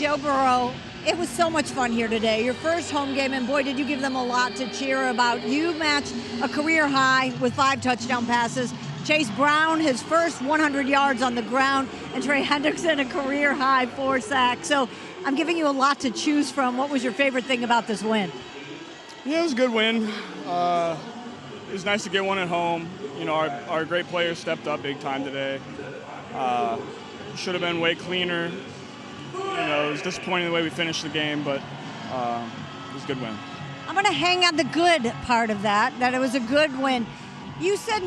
Joe Burrow, it was so much fun here today. Your first home game, and boy, did you give them a lot to cheer about. You matched a career high with 5 touchdown passes. Chase Brown, his first 100 yards on the ground, and Trey Hendrickson, a career high 4 sacks. So I'm giving you a lot to choose from. What was your favorite thing about this win? Yeah, it was a good win. It was nice to get one at home. You know, our great players stepped up big time today. Should have been way cleaner. You know, it was disappointing the way we finished the game, but it was a good win. I'm going to hang on the good part of that it was a good win. You said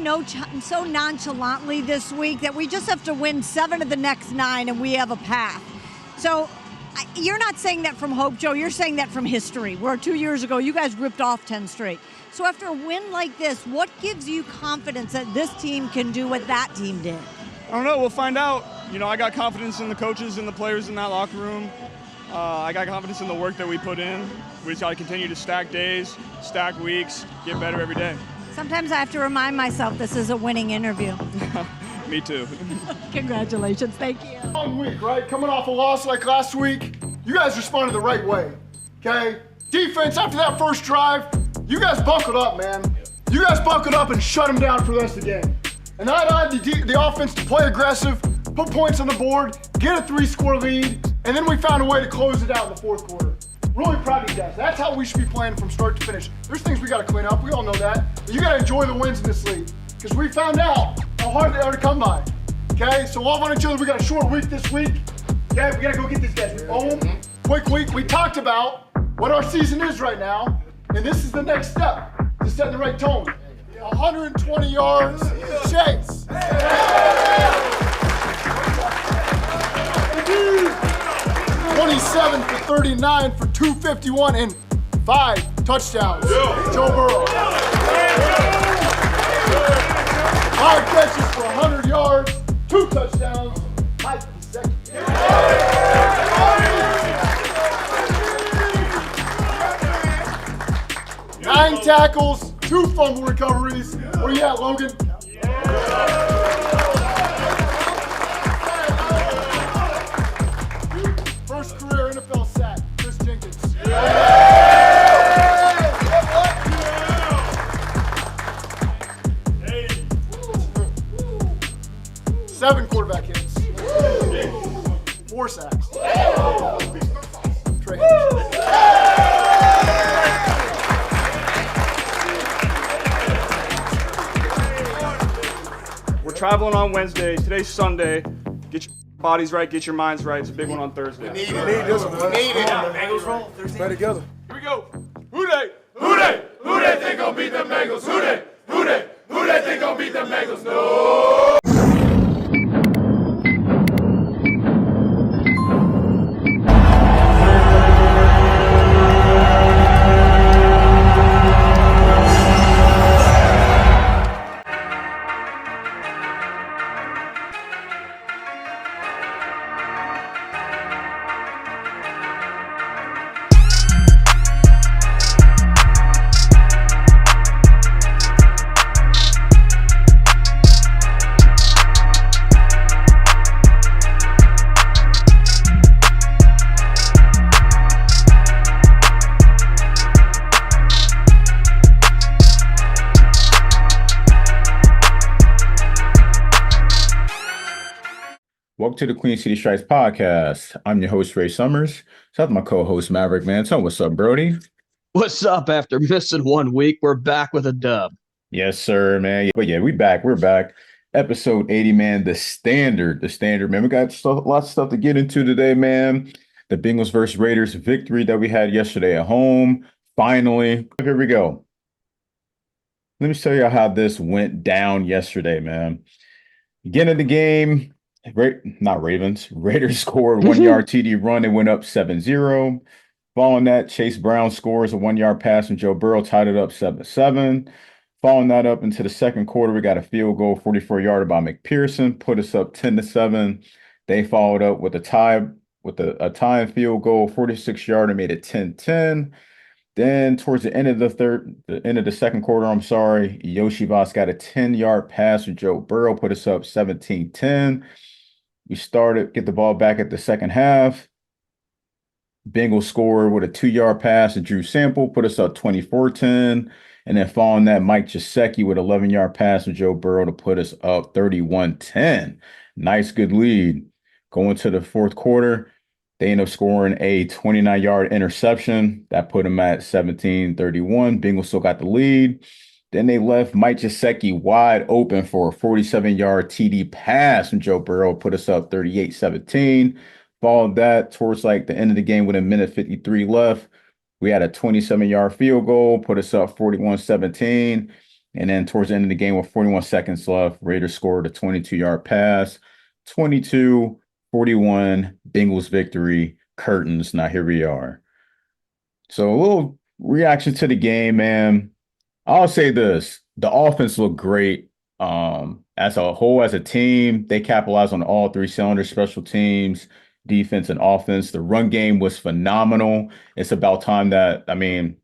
so nonchalantly this week that we just have to win 7 of the next 9 and we have a path. So you're not saying that from hope, Joe. You're saying that from history, where 2 years ago you guys ripped off 10 straight. So after a win like this, what gives you confidence that this team can do what that team did? I don't know. We'll find out. You know, I got confidence in the coaches and the players in that locker room. I got confidence in the work that we put in. We just got to continue to stack days, stack weeks, get better every day. Sometimes I have to remind myself this is a winning interview. Me too. Congratulations. Thank you. Long week, right? Coming off a loss like last week, you guys responded the right way, okay? Defense, after that first drive, you guys buckled up, man. You guys buckled up and shut them down for the rest of the game. And I allowed the offense to play aggressive, put points on the board, get a 3-score lead, and then we found a way to close it out in the fourth quarter. Really proud of you guys. That's how we should be playing from start to finish. There's things we got to clean up. We all know that. But you got to enjoy the wins in this league because we found out how hard they are to come by. Okay? So all on each other, we got a short week this week. Okay? We got to go get these guys. We own them. Quick week. We talked about what our season is right now, and this is the next step to setting the right tone. 120 yards, Chase. 27 for 39 for 251 and 5 touchdowns. Joe Burrow. 5 catches for 100 yards, 2 touchdowns, 5 9 tackles, 2 fumble recoveries. Where you at, Logan? First career NFL sack, Chris Jenkins. 7 quarterback hits. 4 sacks. Trey Hendrickson. We're traveling on Wednesday. Today's Sunday. Get your bodies right, get your minds right. It's a big one on Thursday. We need this one. We need it. Bengals roll Thursday. Play together. Here we go. Who they think gon' beat them Bengals? Who they think gon' beat them Bengals? No. Welcome to the Queen City Strikes podcast. I'm your host, Ray Summers. Shout out to my co-host, Maverick, man. So what's up, Brody? What's up? After missing 1 week, we're back with a dub. Yes, sir, man. But yeah, we're back. Episode 80, man. The standard, man. We got lots of stuff to get into today, man. The Bengals versus Raiders victory that we had yesterday at home. Finally, here we go. Let me tell you how this went down yesterday, man. Beginning of the game, Raiders scored 1-yard TD run. They went up 7-0. Following that, Chase Brown scores a 1-yard pass from Joe Burrow, tied it up 7-7. Following that up into the second quarter, we got a field goal, 44-yarder by McPherson, put us up 10-7. They followed up with a tying field goal, 46-yarder, made it 10-10. Then towards the end of the second quarter, Yoshi Voss got a 10-yard pass from Joe Burrow, put us up 17-10. We get the ball back at the second half. Bengals scored with a 2-yard pass to Drew Sample, put us up 24-10. And then following that, Mike Gesicki with 11-yard pass from Joe Burrow to put us up 31-10. Nice, good lead. Going to the fourth quarter, they end up scoring a 29-yard interception. That put them at 17-31. Bengals still got the lead. Then they left Mike Gesicki wide open for a 47-yard TD pass from Joe Burrow, put us up 38-17. Followed that towards like the end of the game with a minute 53 left. We had a 27-yard field goal, put us up 41-17. And then towards the end of the game with 41 seconds left, Raiders scored a 22-yard pass. 22-41, Bengals victory, curtains. Now here we are. So a little reaction to the game, man. I'll say this. The offense looked great. As a whole, as a team, they capitalized on all three cylinders, special teams, defense, and offense. The run game was phenomenal. It's about time that, I mean,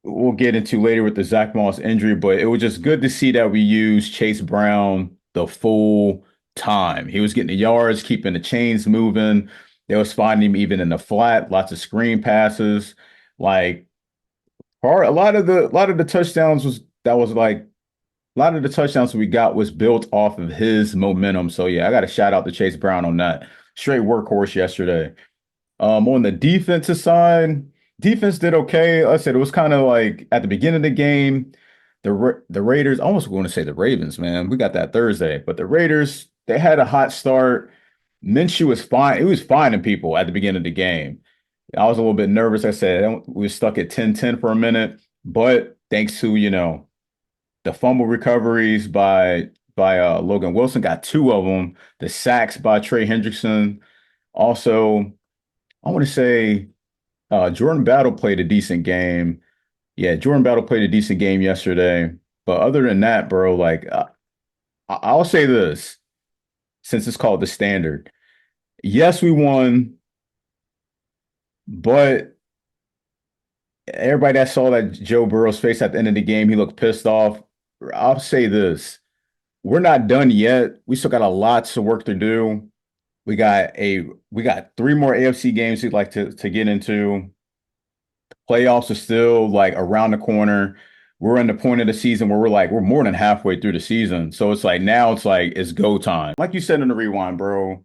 we'll get into later with the Zack Moss injury, but it was just good to see that we used Chase Brown the full time. He was getting the yards, keeping the chains moving. They was finding him even in the flat, lots of screen passes. Like, a lot of the touchdowns we got was built off of his momentum. So yeah, I got to shout out to Chase Brown on that. Straight workhorse yesterday. On the defensive side, defense did okay. Like I said, it was kind of like at the beginning of the game, the Raiders, I almost want to say the Ravens, man. We got that Thursday, but the Raiders, they had a hot start. Minshew was fine. He was finding people at the beginning of the game. I was a little bit nervous. I said we were stuck at 10-10 for a minute, but thanks to, the fumble recoveries by Logan Wilson, got 2 of them. The sacks by Trey Hendrickson. Also, I want to say Jordan Battle played a decent game. Yeah, Jordan Battle played a decent game yesterday. But other than that, bro, like I'll say this, since it's called the standard. Yes, we won, but everybody that saw that Joe Burrow's face at the end of the game, he looked pissed off. I'll say this. We're not done yet. We still got a lot of work to do. We got 3 more AFC games we'd like to get into. Playoffs are still like around the corner. We're in the point of the season where we're more than halfway through the season. So it's like now it's go time. Like you said in the rewind, bro.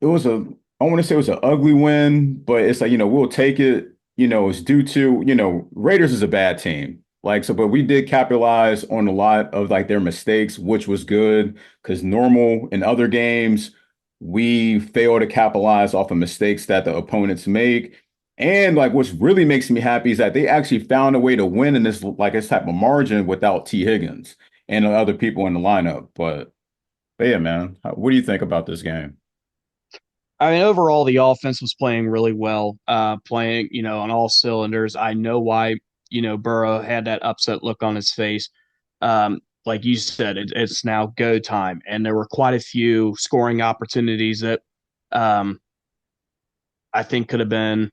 I want to say it was an ugly win, but it's like, we'll take it. It's due to, Raiders is a bad team. Like, so, but we did capitalize on a lot of like their mistakes, which was good because normal in other games, we fail to capitalize off of mistakes that the opponents make. And like, what's really makes me happy is that they actually found a way to win in this type of margin without T. Higgins and other people in the lineup. But yeah, man, what do you think about this game? I mean, overall, the offense was playing really well, playing, on all cylinders. I know why, Burrow had that upset look on his face. Like you said, it's now go time. And there were quite a few scoring opportunities that I think could have been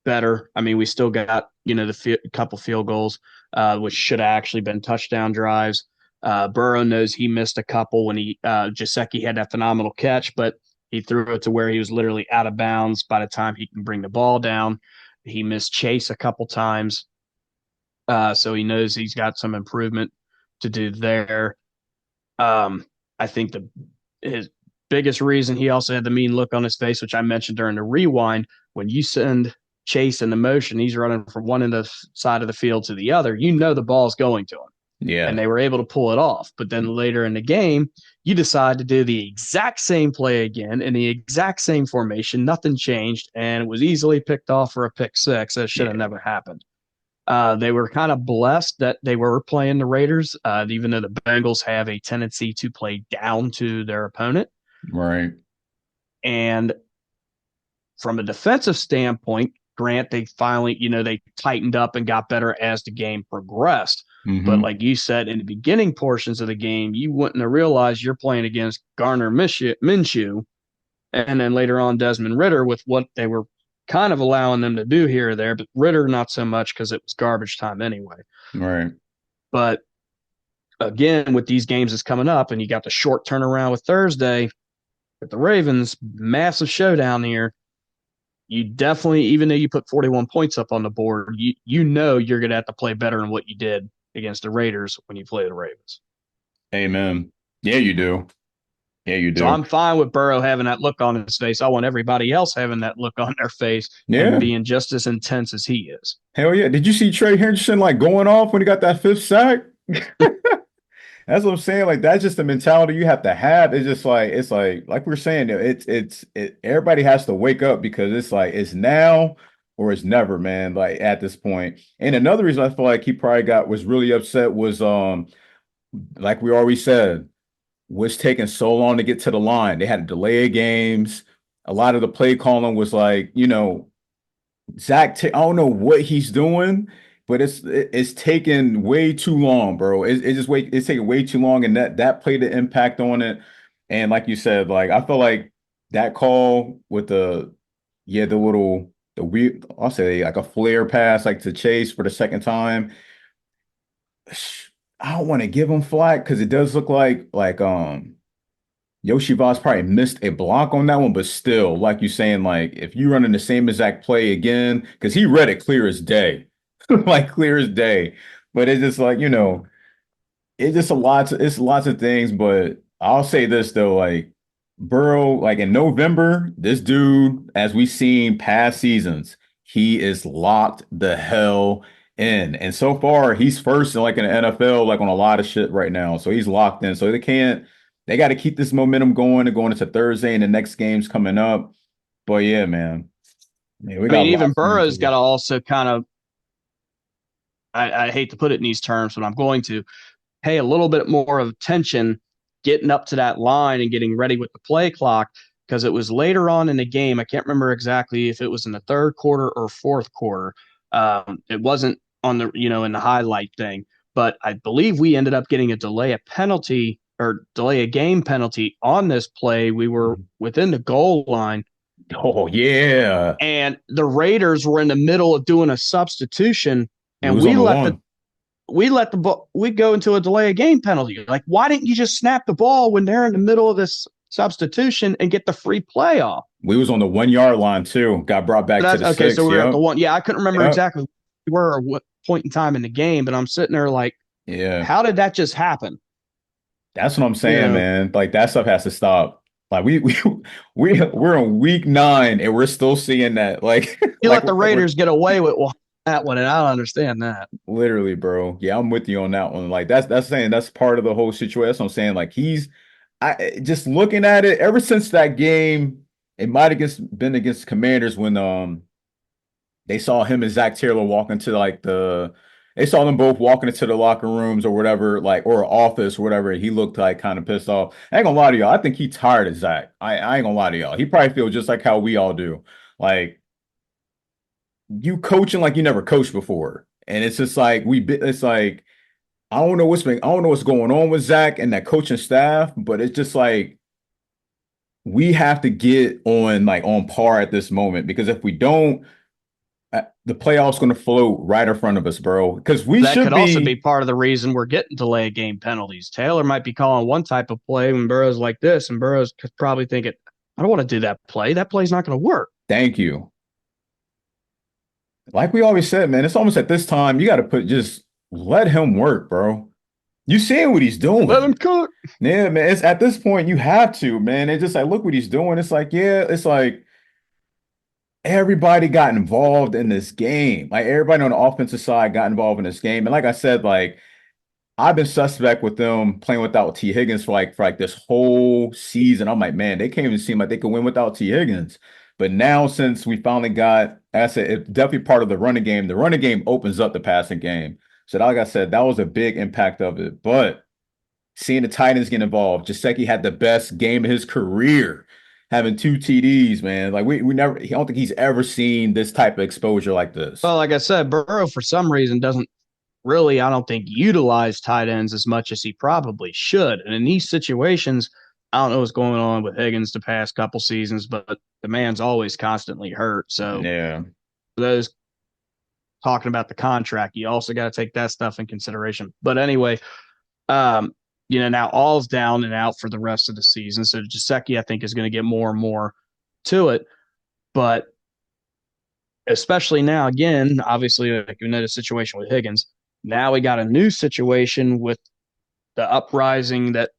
better. I mean, we still got, couple field goals, which should have actually been touchdown drives. Burrow knows he missed a couple when Gesicki had that phenomenal catch, but he threw it to where he was literally out of bounds by the time he can bring the ball down. He missed Chase a couple times. So he knows he's got some improvement to do there. I think his biggest reason, he also had the mean look on his face, which I mentioned during the rewind. When you send Chase in the motion, he's running from one end of the side of the field to the other. The ball's going to him. Yeah. And they were able to pull it off. But then later in the game, you decide to do the exact same play again in the exact same formation. Nothing changed, and it was easily picked off for a pick six. That should have never happened. They were kind of blessed that they were playing the Raiders, even though the Bengals have a tendency to play down to their opponent. Right. And from a defensive standpoint, Grant, they finally, they tightened up and got better as the game progressed. Mm-hmm. But like you said, in the beginning portions of the game, you wouldn't have realized you're playing against Gardner Minshew, and then later on Desmond Ridder with what they were kind of allowing them to do here or there, but Ridder not so much because it was garbage time anyway. Right. But again, with these games that's coming up and you got the short turnaround with Thursday, With the Ravens, massive showdown here. You definitely, even though you put 41 points up on the board, you know you're going to have to play better than what you did against the Raiders when you play the Ravens. Amen. Yeah, you do. Yeah, you So do. I'm fine with Burrow having that look on his face. I want everybody else having that look on their face and Yeah. being just as intense as he is. Hell yeah. Did you see Trey Hendrickson like going off when he got that 5th sack? That's what I'm saying. Like that's just the mentality you have to have. It's like we're saying, everybody has to wake up because it's like it's now or it's never, man. Like at this point. And another reason I feel like he probably was really upset was like we already said, was taking so long to get to the line. They had to delay games. A lot of the play calling was like, Zack, I don't know what he's doing, but it's taking way too long, bro. It's taking way too long, and that played an impact on it. And like you said, like I feel like that call with the weird, I'll say like a flare pass, like to Chase for the second time. I don't want to give him flack because it does look like Yoshi Voss probably missed a block on that one, but still, like you saying, like if you running the same exact play again, because he read it clear as day, like clear as day. But it's just like, it's just it's lots of things. But I'll say this though, like Burrow, like in November, this dude, as we've seen past seasons, he is locked the hell in. And so far, he's first in like in the NFL, like on a lot of shit right now. So he's locked in. So they got to keep this momentum going and going into Thursday and the next game's coming up. But yeah, man. Yeah, Even Burrow's got to also kind of, I hate to put it in these terms, but I'm going to pay a little bit more of attention getting up to that line and getting ready with the play clock, because it was later on in the game. I can't remember exactly if it was in the third quarter or fourth quarter. It wasn't on the, in the highlight thing, but I believe we ended up getting a delay a game penalty on this play. We were within the goal line. Oh, yeah. And the Raiders were in the middle of doing a substitution, and we go into a delay of game penalty. Like, why didn't you just snap the ball when they're in the middle of this substitution and get the free play off? We was on the 1 yard line too. Got brought back to the okay, 6. So we were at the 1. Yeah, I couldn't remember exactly where or what point in time in the game, but I'm sitting there like, yeah, how did that just happen? That's what I'm saying, man. Like that stuff has to stop. Like we're in week 9 and we're still seeing that. Like you let the Raiders get away with that one, and I don't understand that. Literally, bro. Yeah, I'm with you on that one. Like that's saying that's part of the whole situation. That's what I'm saying. Like I just looking at it ever since that game. It might have been against Commanders when they saw him and Zack Taylor walk into they saw them both walking into the locker rooms or whatever, like, or office or whatever. He looked like kind of pissed off. I ain't gonna lie to y'all. I think he tired of Zack. I ain't gonna lie to y'all. He probably feels just like how we all do. Like you coaching like you never coached before. And it's just like it's like I don't know what's going on with Zack and that coaching staff, but it's just like we have to get on par at this moment, because if we don't, the playoffs going to float right in front of us, bro. Because that could also be part of the reason we're getting delay game penalties. Taylor might be calling one type of play when Burrow's like this, and Burrow's probably thinking, I don't want to do that play. That play's not going to work. Thank you. Like we always said, man, it's almost at this time you got to just let him work, bro. You seeing what he's doing? Let him cook. Yeah, man. It's at this point you have to, man. It's just like, look what he's doing. It's like, yeah, it's like everybody got involved in this game. Like everybody on the offensive side got involved in this game. And like I said, like I've been suspect with them playing without T. Higgins for this whole season. I'm like, man, they can't even seem like they could win without T. Higgins. But now, since we finally got, I said, it's definitely part of the running game. The running game opens up the passing game. So, like I said, that was a big impact of it. But seeing the Titans get involved, Gesicki had the best game of his career, having 2 TDs, man. Like I don't think he's ever seen this type of exposure like this. Well, like I said, Burrow for some reason doesn't really, I don't think, utilize tight ends as much as he probably should. And in these situations, I don't know what's going on with Higgins the past couple seasons, but the man's always constantly hurt. So yeah, for those talking about the contract, you also got to take that stuff in consideration. But anyway, now All's down and out for the rest of the season. So Gesicki, I think, is going to get more and more to it. But especially now, again, obviously, like you know, the situation with Higgins. Now we got a new situation with the uprising that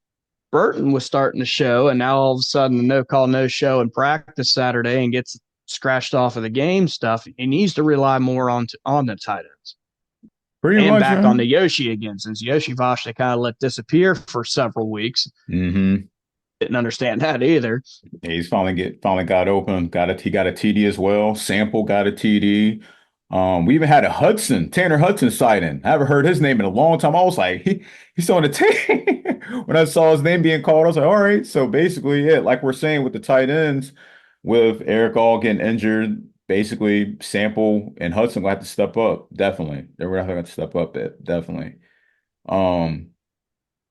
Burton was starting to show, and now all of a sudden the no call, no show in practice Saturday and gets scratched off of the game stuff. He needs to rely more on the tight ends. Pretty and much, back man. on the Yoshi again, since Yoshi Vosh they kind of let disappear for several weeks. Mm-hmm. Didn't understand that either. Yeah, he's finally got open. He got a TD as well. Sample got a TD. We even had a Tanner Hudson sighting. I haven't heard his name in a long time. I was like, he's on the team. When I saw his name being called, I was like, all right. So basically, yeah, like we're saying with the tight ends, with Erick all getting injured, basically Sample and Hudson will have to step up. Definitely, they're gonna have to step up. Definitely.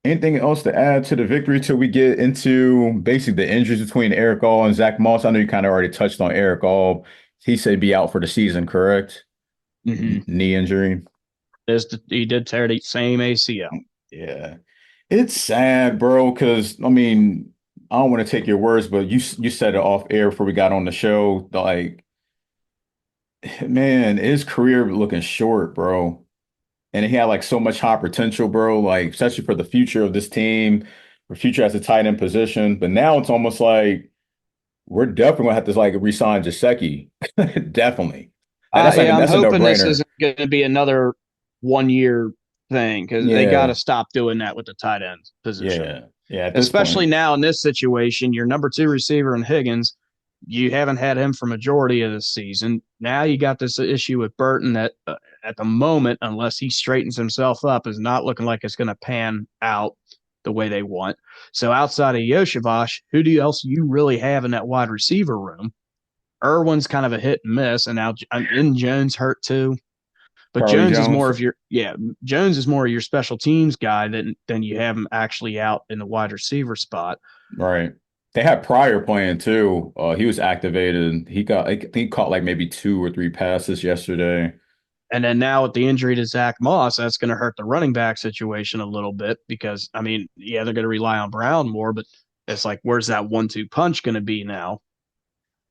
Anything else to add to the victory till we get into basically the injuries between Erick All and Zack Moss? I know you kind of already touched on Erick All. He said he'd be out for the season, correct? Mm-hmm. Knee injury. He did tear the same ACL. Yeah. It's sad, bro, because, I mean, I don't want to take your words, but you said it off air before we got on the show. Like, man, his career looking short, bro. And he had like so much high potential, bro, like especially for the future of this team, for future as a tight end position. But now it's almost like we're definitely gonna have to like re-sign Gesicki. Definitely. Like, I'm that's a hoping this no-brainer. isn't going to be another 1 year thing because they got to stop doing that with the tight end position. Yeah. Especially now in this situation, your number 2 receiver in Higgins, you haven't had him for majority of the season. Now you got this issue with Burton that at the moment, unless he straightens himself up, is not looking like it's going to pan out the way they want. So outside of Yoshavash, who else you really have in that wide receiver room? Irwin's kind of a hit and miss, and now Jones hurt too. But Jones is more of Jones is more of your special teams guy than you have him actually out in the wide receiver spot. Right. They had Pryor playing too. He was activated. He caught like maybe 2 or 3 passes yesterday. And then now with the injury to Zack Moss, that's going to hurt the running back situation a little bit because, I mean, yeah, they're going to rely on Brown more, but it's like, where's that 1-2 punch going to be now?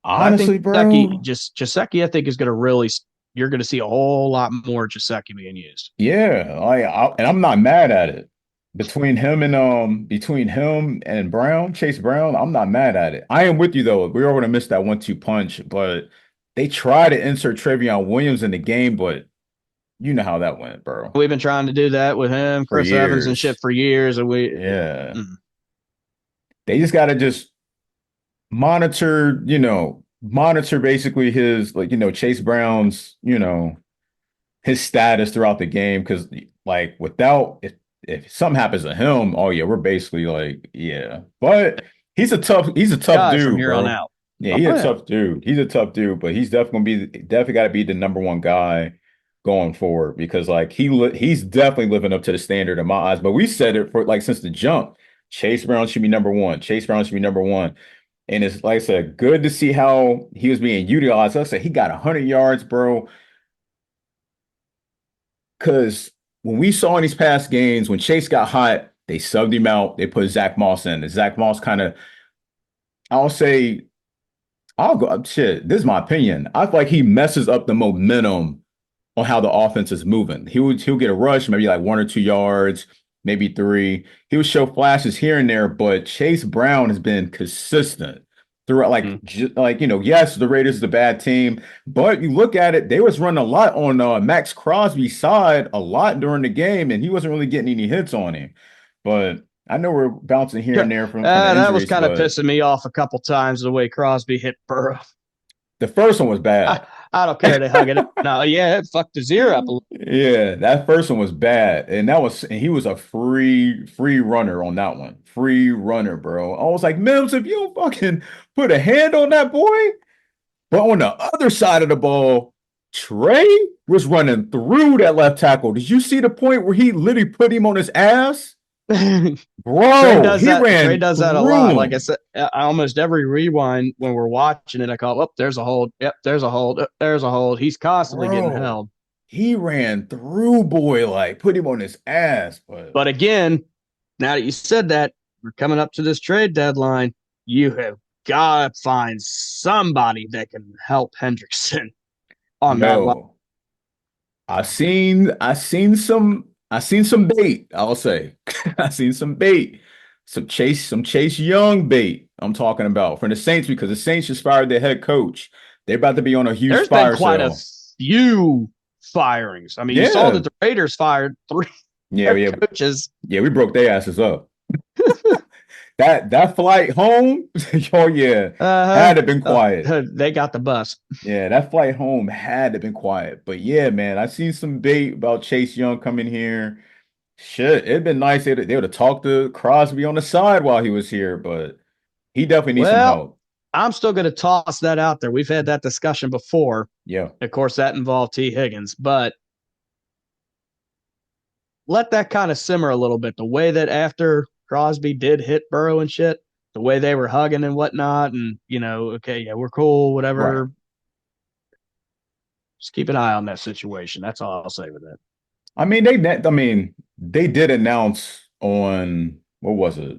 Honestly, bro. Gesicki, I think, is going to really – you're going to see a whole lot more Gesicki being used. Yeah, and I'm not mad at it. Between him and Brown, Chase Brown, I'm not mad at it. I am with you though. We are going to miss that 1-2 punch, but they try to insert Trevion Williams in the game, but you know how that went, bro. We've been trying to do that with him, Chris Evans and shit for years, and they just got to just monitor basically his Chase Brown's his status throughout the game because like if something happens to him, oh yeah, we're basically like, yeah. But he's a tough dude from here bro. on out. Yeah, he's a tough dude. He's a tough dude, but he's definitely got to be the number one guy going forward because like he's definitely living up to the standard in my eyes. But we said it for like since the jump. Chase Brown should be number one. Chase Brown should be number one. And it's like I said, good to see how he was being utilized. I said he got 100 yards, bro. Because when we saw in these past games, when Chase got hot, they subbed him out. They put Zack Moss in. And Zack Moss kind of, this is my opinion. I feel like he messes up the momentum on how the offense is moving. He'll get a rush, maybe like 1 or 2 yards, maybe 3. He'll show flashes here and there, but Chase Brown has been consistent throughout. Yes, the Raiders is a bad team, but you look at it, they was running a lot on Max Crosby's side a lot during the game, and he wasn't really getting any hits on him. But I know we're bouncing here and there from that was kind of pissing me off a couple times the way Crosby hit Burrow. The first one was bad. I don't care. They hug it. No, yeah, it fucked his ear up a little. Yeah, that first one was bad. And he was a free runner on that one. Free runner, bro. I was like, Mims, if you don't fucking put a hand on that boy. But on the other side of the ball, Trey was running through that left tackle. Did you see the point where he literally put him on his ass? Bro, Trey does that a lot. Like I said, almost every rewind when we're watching it, I call, oh, there's a hold. Yep, there's a hold. There's a hold. He's constantly getting held. He ran through boy, like put him on his ass. But again, Now that you said that, we're coming up to this trade deadline. You have got to find somebody that can help Hendrickson on that line. Yo, I seen some bait, I'll say. I seen some bait. Some Chase Young bait I'm talking about from the Saints because the Saints just fired their head coach. They're about to be on a huge There's been fire quite a sale. few firings. I mean, you saw Yeah. that the Raiders fired 3 Yeah, head yeah. coaches. Yeah, we broke their asses up. That flight home, oh yeah, had to been quiet. They got the bus. Yeah, that flight home had to been quiet. But yeah, man, I seen some bait about Chase Young coming here. Shit, it'd been nice. They would have talked to Crosby on the side while he was here, but he definitely needs some Well, help. I'm still going to toss that out there. We've had that discussion before. Yeah. Of course, that involved T. Higgins, but let that kind of simmer a little bit. The way that after Crosby did hit Burrow and shit, the way they were hugging and whatnot, and, okay, yeah, we're cool, whatever. Right. Just keep an eye on that situation. That's all I'll say with that. I mean, they did announce on what was it?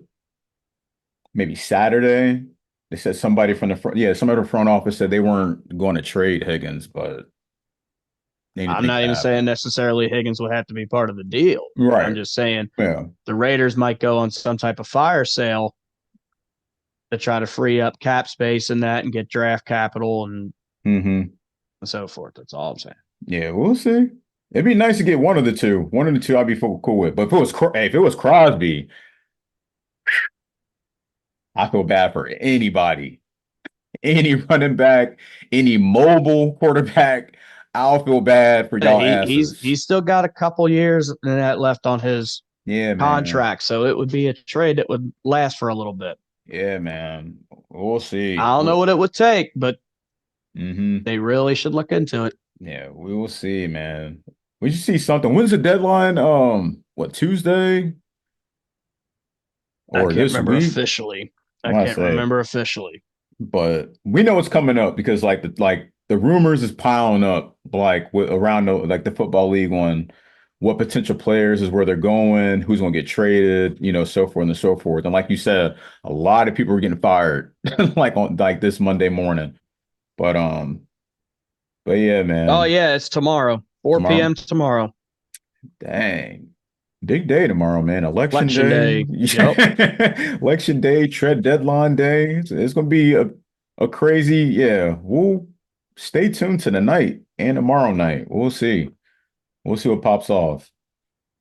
Maybe Saturday. They said somebody from the front, yeah, some of the front office said they weren't going to trade Higgins, but I'm anything not could even saying happen. necessarily Higgins would have to be part of the deal. I'm Right. just saying Yeah. the Raiders might go on some type of fire sale to try to free up cap space and that and get draft capital and Hmm. so forth. That's all I'm saying. Yeah, we'll see. It'd be nice to get one of the two. One of the two I'd be cool with. But if it was Crosby, I feel bad for anybody. Any running back, any mobile quarterback, I'll feel bad for y'all He's asses. still got a couple years in that left on his Yeah, man. contract, so it would be a trade that would last for a little bit. Yeah, man. We'll see. I don't know what it would take, but Mm-hmm. they really should look into it. Yeah, we will see, man. We should see something. When's the deadline? What, Tuesday I or can't this remember week? officially. I I want to can't say, remember officially. but we know it's coming up because the rumors is piling up around the football league on what potential players is where they're going, who's going to get traded, so forth and so forth. And like you said, a lot of people are getting fired on this Monday morning. But but yeah, Oh man, yeah, it's tomorrow, 4 p.m. tomorrow. tomorrow. Dang. Big day tomorrow, man. Election Election day. day. Yep. Election day, tread deadline day. It's gonna be a crazy, yeah. We'll stay tuned to the night and tomorrow night. We'll see. We'll see what pops off.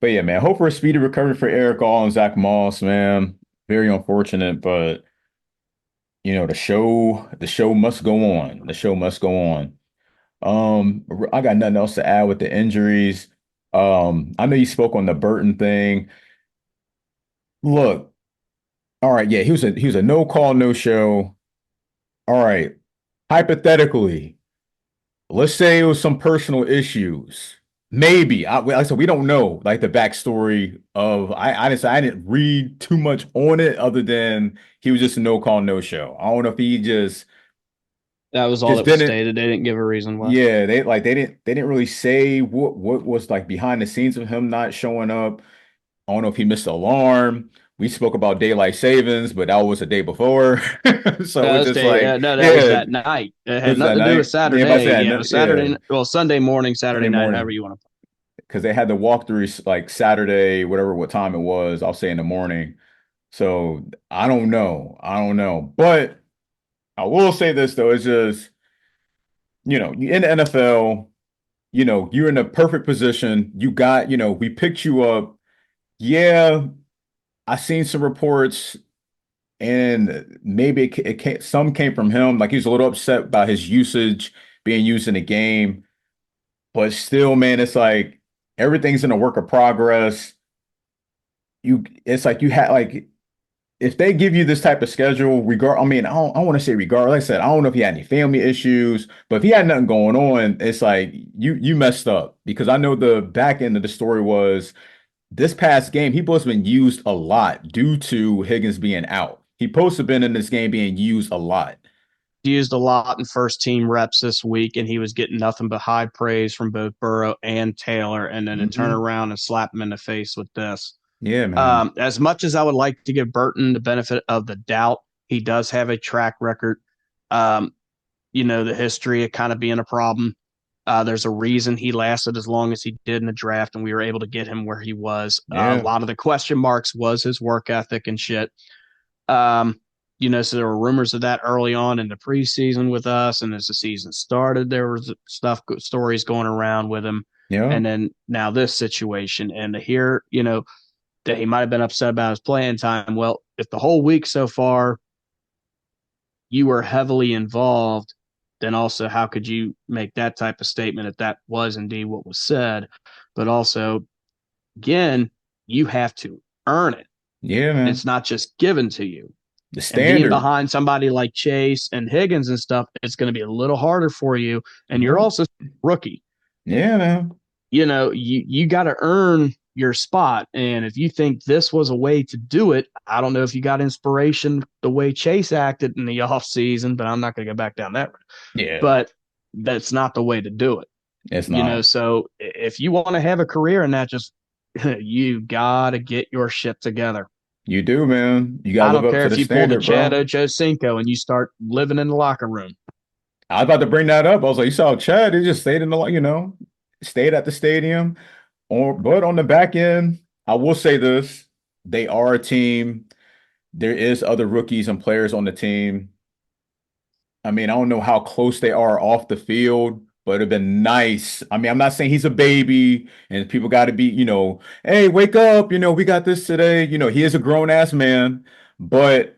But yeah, man, hope for a speedy recovery for Eric All and Zach Moss, man. Very unfortunate, but the show must go on. The show must go on. I got nothing else to add with the injuries. I know you spoke on the Burton thing. Look, all right, yeah, he was a no call, no show. All right. Hypothetically, let's say it was some personal issues. Maybe. Like I said, we don't know like the backstory of I didn't read too much on it other than he was just a no call, no show. I don't know if he That was all just that was didn't. stated. They didn't give a reason why. Yeah, they didn't really say what was like behind the scenes of him not showing up. I don't know if he missed the alarm. We spoke about daylight savings, but that was the day before. So it's just like, No, that was yeah, that night. It it had was nothing that to do with night. Yeah, if I Saturday. said, Yeah, it was yeah, Saturday. Well, Sunday morning, Sunday Saturday night, however morning. you want to. Because they had the walkthroughs like Saturday, whatever what time it was, I'll say in the morning. So I don't know. I don't know. But I will say this though, it's just, you in the NFL, you're in a perfect position. You got, we picked you up. Yeah, I seen some reports, and maybe some came from him. Like he was a little upset about his usage being used in the game, but still, man, it's like everything's in a work of progress. It's like you had like if they give you this type of schedule, regard, I mean, I don't want to say regard. Like I said, I don't know if he had any family issues, but if he had nothing going on, it's like you messed up because I know the back end of the story was this past game, he supposed to been used a lot due to Higgins being out. He supposed to been in this game being used a lot. He used a lot in first team reps this week, and he was getting nothing but high praise from both Burrow and Taylor. And then to turn Hmm. around and slap him in the face with this. Yeah, man. As much as I would like to give Burton the benefit of the doubt, he does have a track record. Um, the history of kind of being a problem. There's a reason he lasted as long as he did in the draft, and we were able to get him where he was. A Yeah. lot of the question marks was his work ethic and shit. So there were rumors of that early on in the preseason with us, and as the season started, there was stories going around with him. Yeah. And then now this situation, and to hear, that he might have been upset about his playing time. Well, if the whole week so far you were heavily involved, then also how could you make that type of statement if that was indeed what was said? But also, again, you have to earn it. Yeah, man. It's not just given to you. The And being standard. behind somebody like Chase and Higgins and stuff, it's going to be a little harder for you. And you're also rookie. Yeah, man. You got to earn your spot. And if you think this was a way to do it, I don't know if you got inspiration the way Chase acted in the offseason, but I'm not going to go back down that road. Yeah. But that's not the way to do it. It's not. So if you want to have a career in that, just you got to get your shit together. You do, man. You got I to live don't up care to if the you pull the standard, Chad bro. Ochocinco and you start living in the locker room. I was about to bring that up. I was like, you saw Chad, he just stayed in the, stayed at the stadium. But on the back end, I will say this. They are a team. There is other rookies and players on the team. I mean, I don't know how close they are off the field, but it'd been nice. I mean, I'm not saying he's a baby and people got to be, hey, wake up, we got this today. He is a grown ass man, but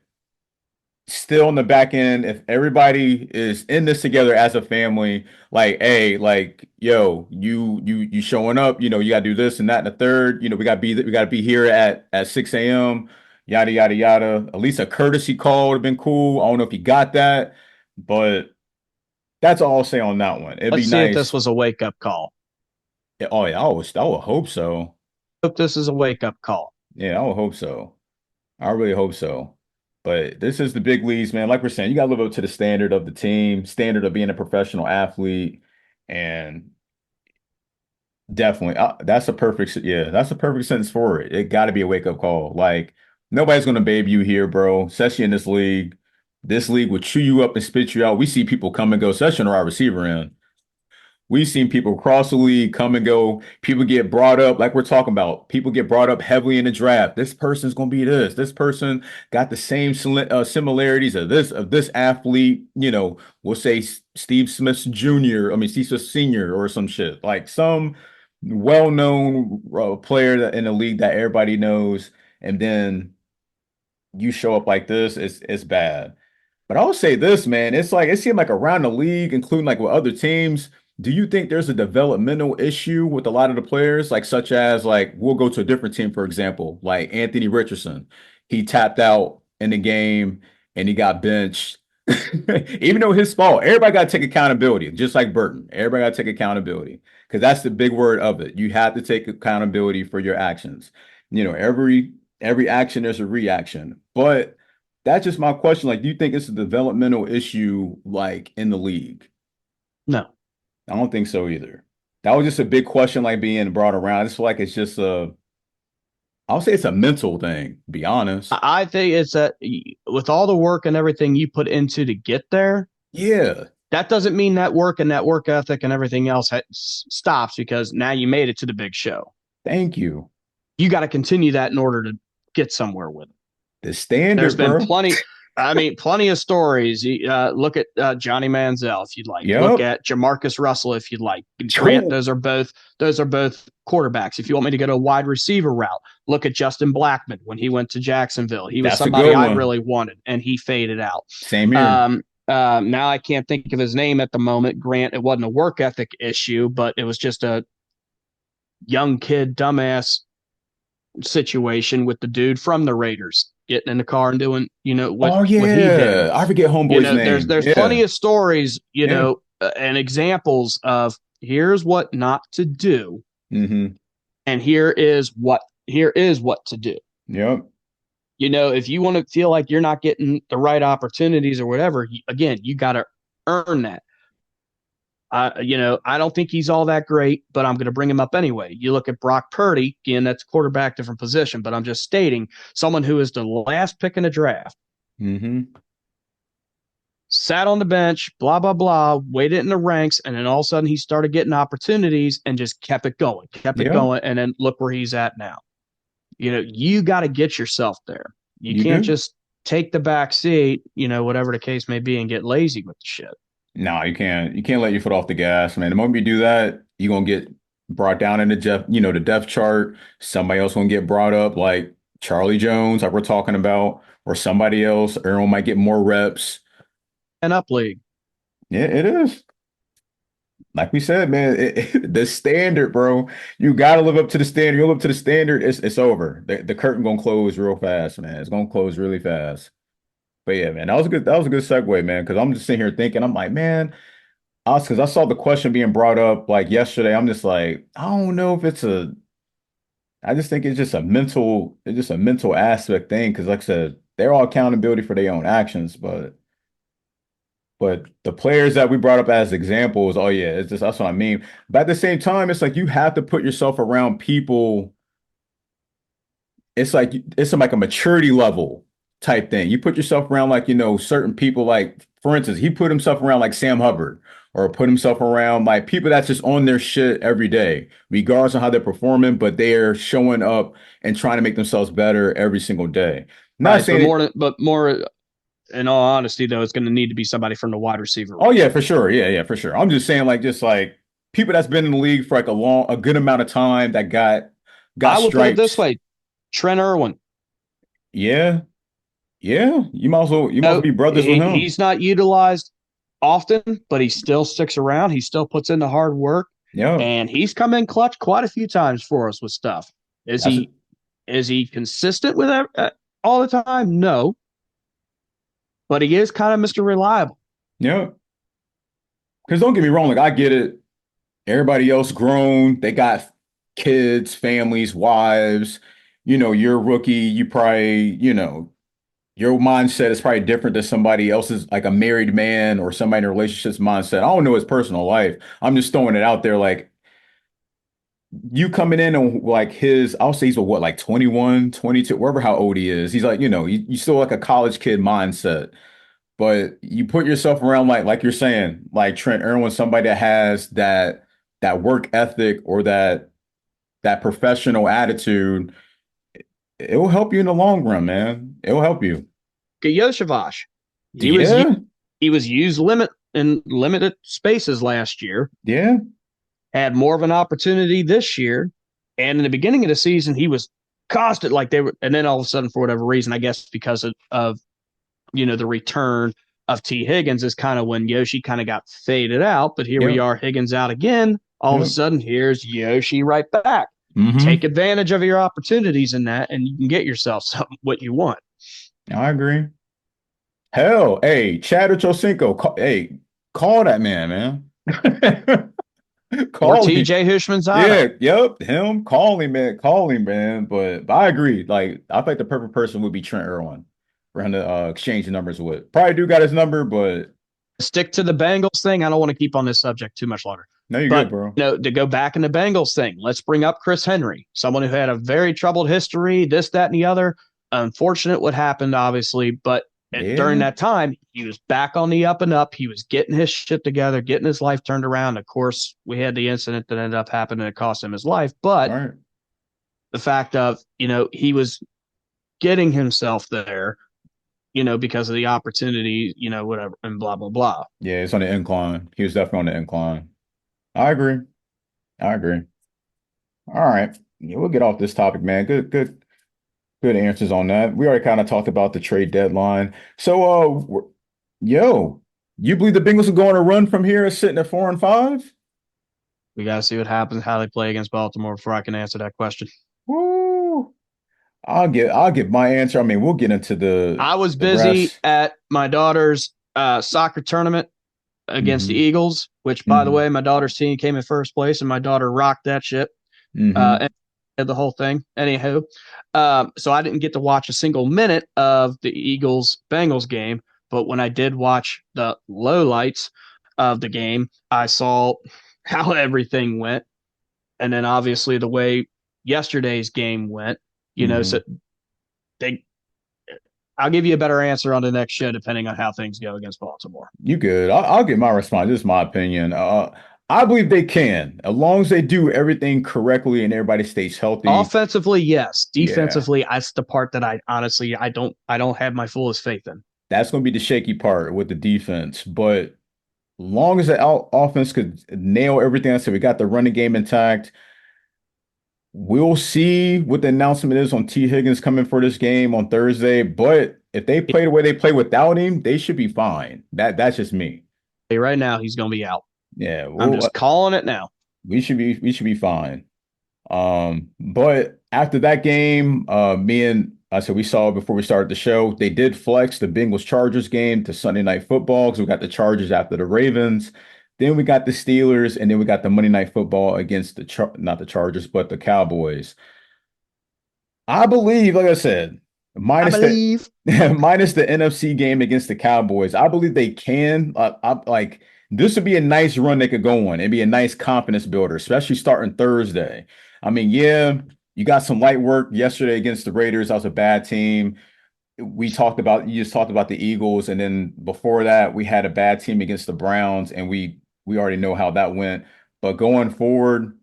still on the back end, if everybody is in this together as a family, like, hey, like, yo, you showing up, you gotta do this and that and the third, we gotta be here at 6 a.m., yada yada yada. At least a courtesy call would have been cool. I don't know if you got that, but that's all I'll say on that one. It'd Let's be see if this nice. was a wake up call. Oh yeah, I would hope so. Hope this is a wake up call. Yeah, I would hope so. I really hope so. But this is the big leagues, man. Like we're saying, you got to live up to the standard of the team, standard of being a professional athlete, and definitely that's a perfect sentence for it. It got to be a wake up call. Like nobody's gonna babe you here, bro. Especially in this league. This league will chew you up and spit you out. We see people come and go, especially in our receiver end. We've seen people cross the league, come and go. People get brought up, like we're talking about. People get brought up heavily in the draft. This person's gonna be this. This person got the same similarities of this athlete. We'll say Steve Smith Jr. I mean Steve Smith Senior or some shit like some well-known player in the league that everybody knows, and then you show up like this. It's bad. But I'll say this, man. It's like it seemed like around the league, including like with other teams. Do you think there's a developmental issue with a lot of the players, like such as like we'll go to a different team, for example, like Anthony Richardson. He tapped out in the game and he got benched. Even though his fault, everybody got to take accountability, just like Burton. Everybody got to take accountability because that's the big word of it. You have to take accountability for your actions. Every action there's a reaction. But that's just my question. Like, do you think it's a developmental issue like in the league? No. I don't think so either. That was just a big question, like being brought around. I just feel like it's just I'll say it's a mental thing, to be honest. I think it's that with all the work and everything you put into to get there, Yeah. that doesn't mean that work and that work ethic and everything else stops because now you made it to the big show. Thank you. You got to continue that in order to get somewhere with it. The standard, There's been bro. plenty of stories. Look at Johnny Manziel if you'd like. Yep. Look at Jamarcus Russell if you'd like. Grant, those are both quarterbacks. If you want me to go to a wide receiver route, look at Justin Blackmon when he went to Jacksonville. He was That's a somebody good I one. really wanted, and he faded out. Same here. Now I can't think of his name at the moment. Grant, it wasn't a work ethic issue, but it was just a young kid, dumbass situation with the dude from the Raiders getting in the car and doing, what he did. I forget homeboy's name. There's plenty of stories, and examples of here's what not to do, and here is what to do. Yep. If you want to feel like you're not getting the right opportunities or whatever, again, you got to earn that. I don't think he's all that great, but I'm going to bring him up anyway. You look at Brock Purdy, again, that's quarterback, different position, but I'm just stating someone who is the last pick in the draft. Mm-hmm. Sat on the bench, blah, blah, blah, waited in the ranks, and then all of a sudden he started getting opportunities and just kept it going, and then look where he's at now. You got to get yourself there. You can't just take the back seat, whatever the case may be, and get lazy with the shit. No, you can't. You can't let your foot off the gas, man. The moment you do that, you're gonna get brought down in the depth chart. Somebody else gonna get brought up, like Charlie Jones, like we're talking about, or somebody else. Everyone might get more reps. An up league. Yeah, it is. Like we said, man, the standard, bro. You gotta live up to the standard. You live up to the standard, it's over. The curtain gonna close real fast, man. It's gonna close really fast. But yeah, man, that was a good segue, man. Because I'm just sitting here thinking, I'm like, man, because I saw the question being brought up like yesterday. I'm just like, I don't know if I just think it's just a mental aspect thing. Because like I said, they're all accountability for their own actions, but the players that we brought up as examples, oh yeah, that's what I mean. But at the same time, it's like you have to put yourself around people. It's like a maturity level type thing. You put yourself around like, certain people, like for instance, he put himself around like Sam Hubbard, or put himself around like people that's just on their shit every day, regardless of how they're performing, but they're showing up and trying to make themselves better every single day. Not saying but more in all honesty, though, it's going to need to be somebody from the wide receiver. Oh yeah, for sure. Yeah, for sure. I'm just saying like people that's been in the league for like a good amount of time that got I would stripes. put it this way. Trent Irwin. Yeah. Yeah, you might as well be brothers with him. He's not utilized often, but he still sticks around. He still puts in the hard work. Yeah, and he's come in clutch quite a few times for us with stuff. Is he consistent with that all the time? No, but he is kind of Mr. Reliable. Yeah, because don't get me wrong, like I get it. Everybody else grown, they got kids, families, wives. You're a rookie. You probably, your mindset is probably different than somebody else's, like a married man or somebody in a relationship's mindset. I don't know his personal life. I'm just throwing it out there. Like you coming in and like I'll say he's like 21, 22, wherever how old he is. He's like, you still like a college kid mindset, but you put yourself around like you're saying, like Trent Irwin, somebody that has that work ethic or that professional attitude. It will help you in the long run, man. It will help you. Yoshavash. He was used in limited spaces last year. Yeah. Had more of an opportunity this year. And in the beginning of the season, he was constant like they were. And then all of a sudden, for whatever reason, I guess because of the return of T. Higgins is kind of when Yoshi kind of got faded out. But here we are, Higgins out again. All of a sudden, here's Yoshi right back. Mm-hmm. Take advantage of your opportunities in that, and you can get yourself what you want. I agree. Hell, hey, Chad Ochocinco, call that man. Call TJ Hushmanzada. Yeah, yep, him. Call him, man. But I agree. Like, I think the perfect person would be Trent Irwin for him to exchange the numbers with. Probably do got his number, but stick to the Bengals thing. I don't want to keep on this subject too much longer. No, you're good, bro. To go back in the Bengals thing, let's bring up Chris Henry, someone who had a very troubled history, this, that, and the other. Unfortunate what happened, obviously, but during that time, he was back on the up and up. He was getting his shit together, getting his life turned around. Of course, we had the incident that ended up happening and it cost him his life. But the fact of, he was getting himself there, because of the opportunity, whatever, and blah, blah, blah. Yeah, it's on the incline. He was definitely on the incline. I agree. All right. Yeah, we'll get off this topic, man. Good answers on that. We already kind of talked about the trade deadline. So, you believe the Bengals are going to run from here sitting at 4-5? We got to see what happens, how they play against Baltimore before I can answer that question. Woo. I'll get my answer. I mean, we'll get into I was busy at my daughter's soccer tournament against the Eagles, which, by the way, my daughter's team came in first place, and my daughter rocked that shit. And the whole thing. Anywho, so I didn't get to watch a single minute of the Eagles-Bengals game, but when I did watch the lowlights, of the game. I saw how everything went, and then obviously the way yesterday's game went. So they. I'll give you a better answer on the next show, depending on how things go against Baltimore. You good. I'll get my response. This is my opinion. I believe they can, as long as they do everything correctly and everybody stays healthy. Offensively, yes. Defensively, that's the part that I honestly I don't have my fullest faith in. That's going to be the shaky part with the defense. But long as the offense could nail everything, I said we got the running game intact. We'll see what the announcement is on T. Higgins coming for this game on Thursday. But if they play the way they play without him, they should be fine. That's just me. Right now, he's going to be out. Yeah, I'm just calling it now. We should be fine. But after that game, we saw before we started the show, they did flex the Bengals Chargers game to Sunday Night Football because we got the Chargers after the Ravens. Then we got the Steelers, and then we got the Monday Night Football against not the Chargers, but the Cowboys. I believe, like I said, minus the NFC game against the Cowboys, I believe they can. This would be a nice run they could go on. It'd be a nice confidence builder, especially starting Thursday. I mean, yeah, you got some light work yesterday against the Raiders. That was a bad team. You just talked about the Eagles, and then before that, we had a bad team against the Browns, and we already know how that went. But going forward,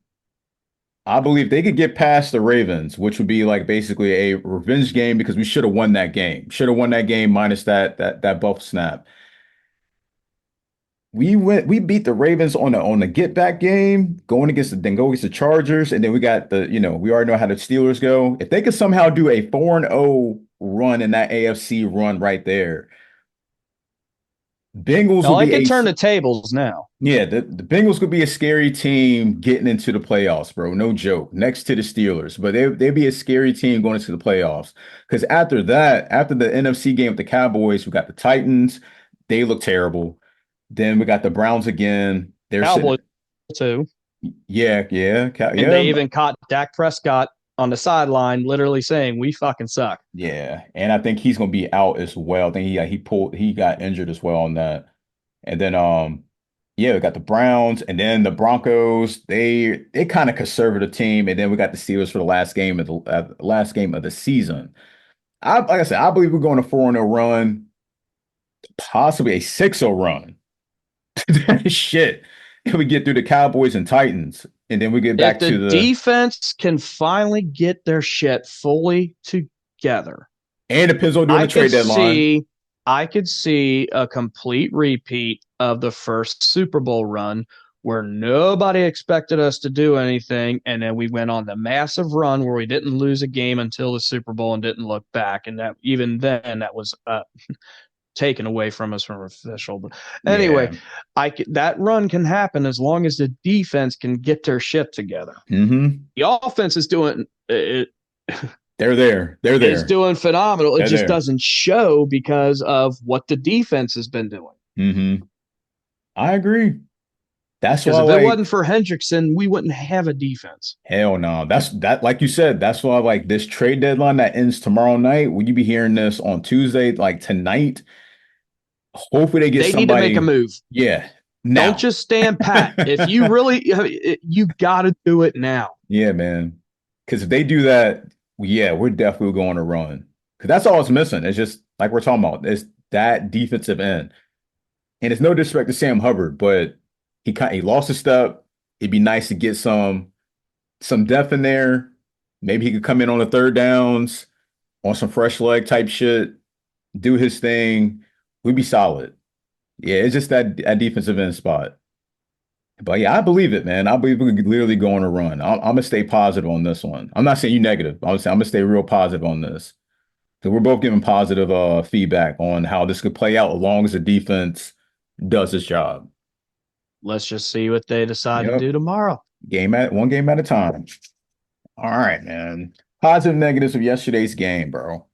I believe they could get past the Ravens, which would be like basically a revenge game because we should have won that game. Should have won that game minus that buff snap. We beat the Ravens on the get back game, go against the Chargers, and then we got we already know how the Steelers go. If they could somehow do a 4-0 run in that AFC run right there, Bengals will be turn the tables now. Yeah, the Bengals could be a scary team getting into the playoffs, bro. No joke. Next to the Steelers, but they'd be a scary team going into the playoffs. Because after the NFC game with the Cowboys, we got the Titans. They look terrible. Then we got the Browns again. They're Cowboys too. Yeah. And they even caught Dak Prescott on the sideline, literally saying, "We fucking suck." Yeah, and I think he's gonna be out as well. I think he got injured as well on that. And then we got the Browns, and then the Broncos. They kind of conservative team, and then we got the Steelers for the last game of the season. Like I said, I believe we're going a 4-0 run, possibly a 6-0 run. Shit. If we get through the Cowboys and Titans, and then we get back to the defense can finally get their shit fully together. And it depends on doing the trade deadline. I could see a complete repeat of the first Super Bowl run where nobody expected us to do anything, and then we went on the massive run where we didn't lose a game until the Super Bowl and didn't look back. And that even then, that was taken away from us from official. But anyway, that run can happen as long as the defense can get their shit together. Mm-hmm. The offense is doing it. They're there. It's doing phenomenal. It just doesn't show because of what the defense has been doing. Mm-hmm. I agree. That's why, if it wasn't for Hendrickson, we wouldn't have a defense. Hell no. Like you said, that's why this trade deadline that ends tomorrow night. Will you be hearing this on Tuesday, like tonight? Hopefully they need to make a move. Yeah. Now. Don't just stand pat. If you really, you got to do it now. Yeah, man. Because if they do that, we're definitely going to run. Because that's all it's missing. It's just like we're talking about. It's that defensive end. And it's no disrespect to Sam Hubbard, but he lost a step. It'd be nice to get some depth in there. Maybe he could come in on the third downs on some fresh leg type shit, do his thing. We'd be solid. Yeah, it's just that defensive end spot. But yeah, I believe it, man. I believe we could literally go on a run. I'm gonna stay positive on this one. I'm not saying you negative. I'm gonna stay real positive on this. So we're both giving positive feedback on how this could play out as long as the defense does its job. Let's just see what they decide to do tomorrow. One game at a time. All right, man. Positive, negatives of yesterday's game, bro.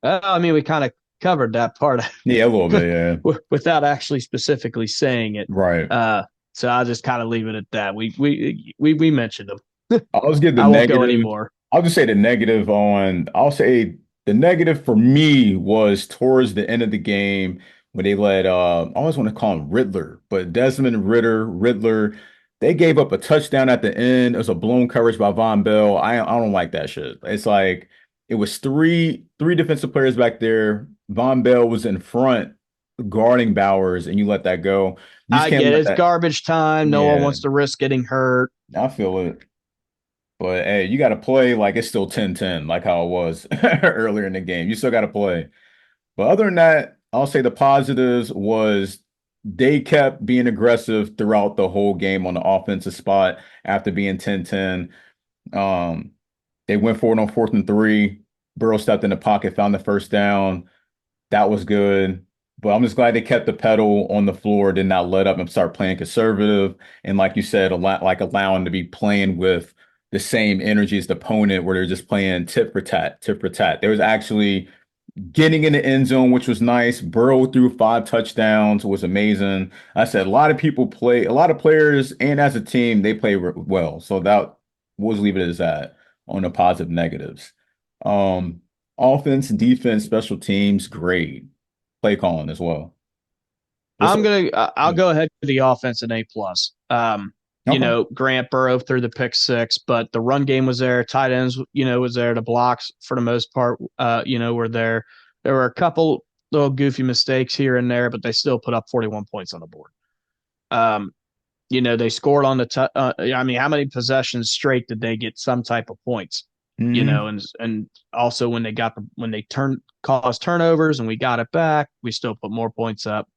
I mean, we kind of covered that part. Yeah, a little bit, yeah. Without actually specifically saying it. Right. So I'll just kind of leave it at that. We mentioned them. I'll just give the negative. I won't go anymore. I'll just say the negative for me was towards the end of the game when they let I always want to call him Riddler, but Desmond Riddler, they gave up a touchdown at the end. It was a blown coverage by Von Bell. I don't like that shit. It's like it was three defensive players back there. Von Bell was in front guarding Bowers, and you let that go. You just I can't get it. let It's that. garbage time. No one Yeah, wants to risk getting hurt. I feel it. But hey, you got to play like it's still 10-10, like how it was earlier in the game. You still got to play. But other than that, I'll say the positives was they kept being aggressive throughout the whole game on the offensive spot after being 10-10. Um, they went for it on 4th and 3. Burrow stepped in the pocket, found the first down. That was good. But I'm just glad they kept the pedal on the floor, did not let up and start playing conservative. And like you said, allowing to be playing with the same energy as the opponent, where they're just playing tit for tat, tit for tat. There was actually getting in the end zone, which was nice. Burrow threw 5 touchdowns, was amazing. I said a lot of players, and as a team, they play well. So that we'll just leave it as that on the positive negatives. Offense, defense, special teams, great. Play calling as well. I'll go ahead with the offense an A+. Okay. Grant Burrow threw the pick 6, but the run game was there. Tight ends, was there. The blocks for the most part, were there. There were a couple little goofy mistakes here and there, but they still put up 41 points on the board. They scored on how many possessions straight did they get some type of points? Mhm. And also when they caused turnovers and we got it back, we still put more points up.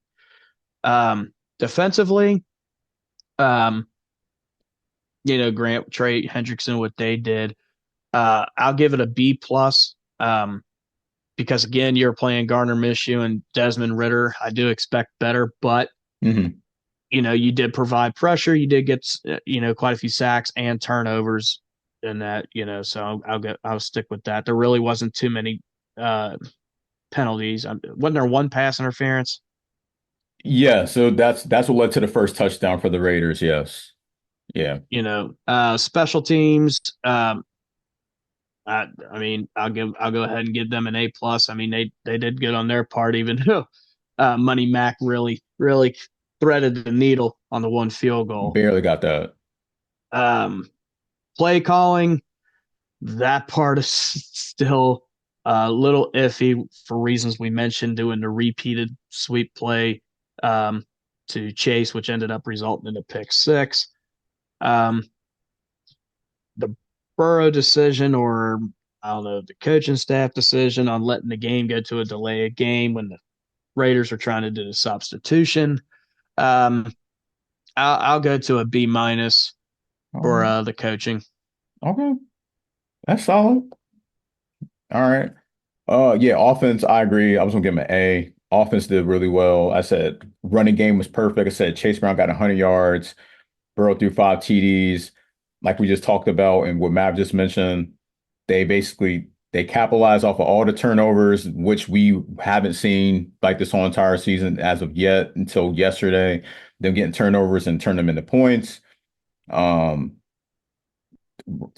Defensively, Grant, Trey Hendrickson, what they did, I'll give it a B+. Because again, you're playing Gardner Minshew and Desmond Ritter. I do expect better, but Mhm. you did provide pressure. You did get quite a few sacks and turnovers in that. So I'll stick with that. There really wasn't too many penalties. Wasn't there one pass interference? Yeah, so that's what led to the first touchdown for the Raiders. Yes. Yeah. Special teams. I'll go ahead and give them an A+. I mean, they did good on their part, even though Money Mac really threaded the needle on the one field goal. Barely got that. Play calling, that part is still a little iffy for reasons we mentioned, doing the repeated sweep play to Chase, which ended up resulting in a pick 6. The Burrow decision, or I don't know, the coaching staff decision on letting the game go to a delay of game when the Raiders are trying to do the substitution. I'll go to a B- for Oh, the coaching. okay. That's solid. All right. Yeah, offense, I agree. I was gonna give him an A. Offense did really well. I said running game was perfect. I said Chase Brown got 100 yards, Burrow threw 5 TDs, like we just talked about, and what Mav just mentioned. They capitalized off of all the turnovers, which we haven't seen like this whole entire season as of yet until yesterday. Them getting turnovers and turn them into points. Um,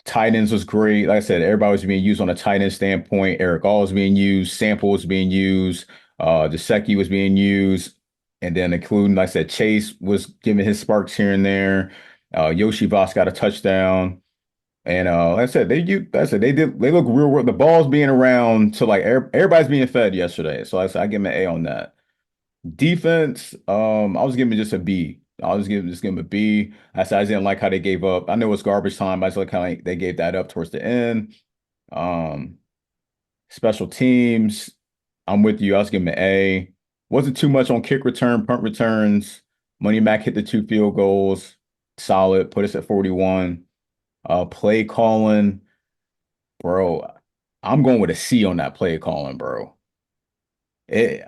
Tight ends was great. Like I said, everybody was being used on a tight end standpoint. Erick All was being used. Sample was being used. Gesicki was being used. And then including, like I said, Chase was giving his sparks here and there. Yoshi Voss got a touchdown. And like I said, they look real. The ball's being around to like everybody's being fed yesterday. So I give him an A on that. Defense, I was giving it just a B. I was giving just give them a B. I said I didn't like how they gave up. I know it's garbage time, but I just like how they gave that up towards the end. Um, Special teams, I'm with you. I was giving an A. Wasn't too much on kick return, punt returns. Money Mac hit the 2 field goals. Solid. Put us at 41. Play calling, bro. I'm going with a C on that play calling, bro. It,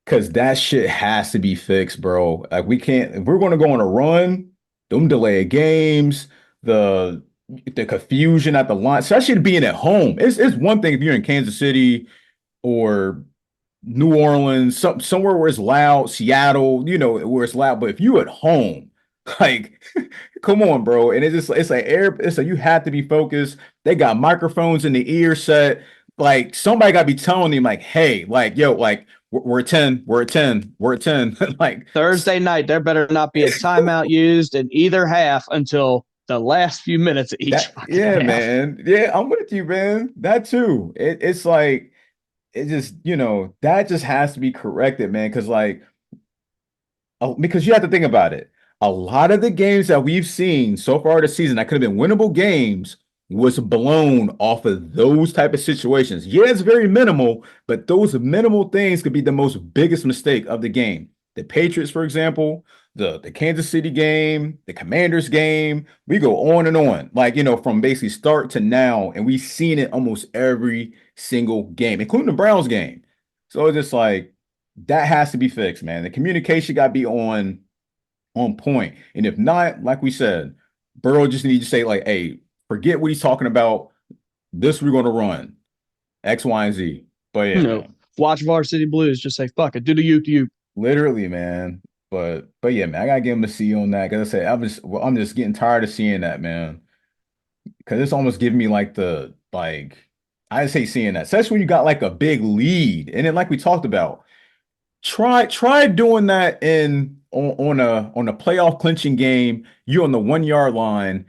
Cause that shit has to be fixed, bro. Like we can't, if we're gonna go on a run, them delayed games, the the confusion at the line, especially being at home. It's one thing if you're in Kansas City or New Orleans, somewhere where it's loud, Seattle, where it's loud. But if you at home, like, come on, bro. And it's like you have to be focused. They got microphones in the ear set. Like somebody gotta be telling them, like, hey, like, yo, like we're at 10. We're at 10. We're at 10. Like Thursday night, there better not be a timeout used in either half until the last few minutes of each that. fucking Yeah, half. man. Yeah, I'm with you, man. That too. It's like it just, that just has to be corrected, man. Because you have to think about it. A lot of the games that we've seen so far this season that could have been winnable games was blown off of those type of situations. Yeah, it's very minimal, but those minimal things could be the most biggest mistake of the game. The Patriots, for example, the Kansas City game, the Commanders game, we go on and on. Like, from basically start to now, and we've seen it almost every single game, including the Browns game. So it's just like that has to be fixed, man. The communication got to be on point. And if not, like we said, Burrow just needs to say, like, hey, forget what he's talking about. This we're going to run X, Y, and Z. But yeah, Watch Varsity Blues. Just say fuck it. Do the you. literally, man. But yeah, man, I gotta give him a C on that. Cause I said I'm just getting tired of seeing that, man. Cause it's almost giving me I just hate seeing that, especially when you got like a big lead. And then like we talked about, try doing that on a playoff clinching game. You're on the 1 yard line,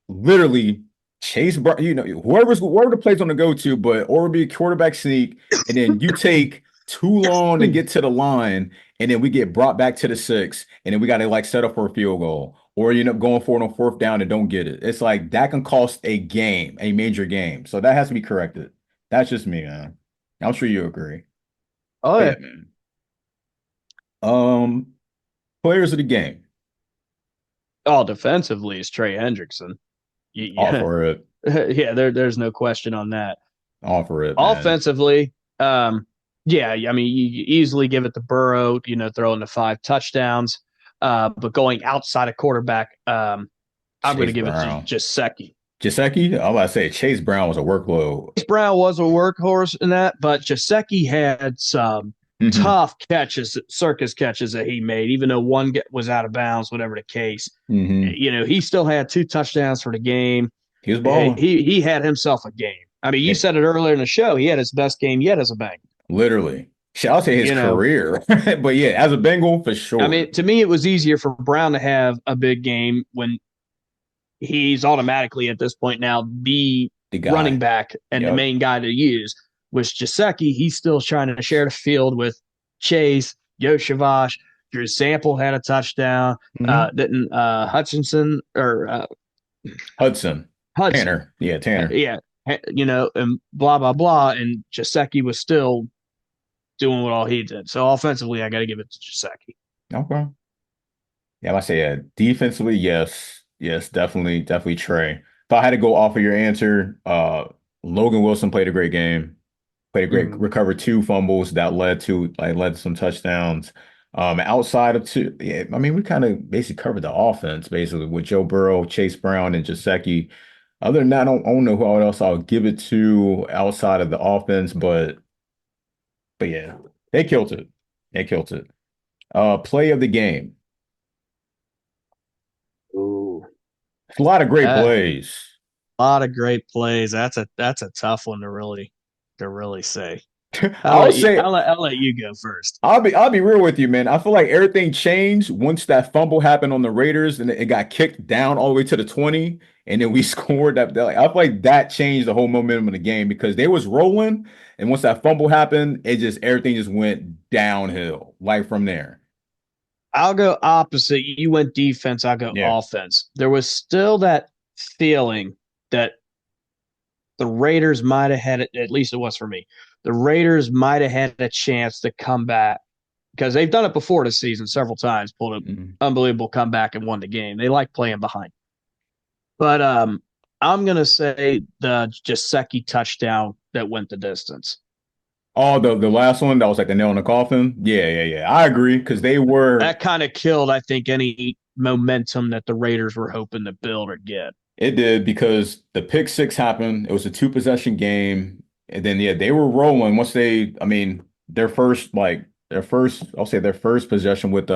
literally chase, whoever the play's on the go to, or be a quarterback sneak, and then you take too long to get to the line, and then we get brought back to the 6, and then we got to like set up for a field goal, or you end up going for it on 4th down and don't get it. It's like that can cost a game, a major game. So that has to be corrected. That's just me, man. I'm sure you agree. Oh yeah, man. Players of the game. Oh, defensively is Trey Hendrickson. All for it. Yeah, there's no question on that. All for it. Offensively, yeah, I mean, you easily give it to Burrow, throwing the 5 touchdowns. But going outside of quarterback, I'm going to give it to Gesicki. Gesicki? I'm about to say Chase Brown was a workload. Chase Brown was a workhorse in that, but Gesicki had some tough catches, circus catches that he made, even though one was out of bounds, whatever the case. He still had 2 touchdowns for the game. He was balling. He had himself a game. I mean, you said it earlier in the show. He had his best game yet as a Bengal. Literally. I'll say his career. But yeah, as a Bengal, for sure. I mean, to me, it was easier for Brown to have a big game when he's automatically at this point now the running back and the main guy to use. With Gesicki, he's still trying to share the field with Chase, Yoshavash. Drew Sample had a touchdown. Didn't Hutchinson or Hudson. Tanner. Yeah, Tanner. Yeah. And blah, blah, blah. And Gesicki was still doing what all he did. So offensively, I got to give it to Gesicki. Okay. Yeah, I say defensively, yes. Yes, definitely Trey. If I had to go off of your answer, Logan Wilson played a great game. Played a great, recovered 2 fumbles that led to some touchdowns. Outside of 2, yeah, I mean, we kind of basically covered the offense basically with Joe Burrow, Chase Brown, and Gesicki. Other than that, I don't know who else I would give it to outside of the offense, but yeah, they killed it. They killed it. Play of the game. Ooh, a lot of great plays. A lot of great plays. That's a tough one to really say. I'll let you go first. I'll be real with you, man. I feel like everything changed once that fumble happened on the Raiders and it got kicked down all the way to the 20, and then we scored that. I feel like that changed the whole momentum of the game because they was rolling, and once that fumble happened, everything just went downhill like from there. I'll go opposite. You went defense. I'll go offense. There was still that feeling that the Raiders might have had it, at least it was for me. The Raiders might have had a chance to come back because they've done it before this season several times, pulled an unbelievable comeback and won the game. They like playing behind. But I'm going to say the Gesicki touchdown that went the distance. Oh, the last one that was like the nail in the coffin? Yeah. I agree because that kind of killed, I think, any momentum that the Raiders were hoping to build or get. It did because the pick 6 happened. It was a 2-possession game. And then, they were rolling once their first possession with,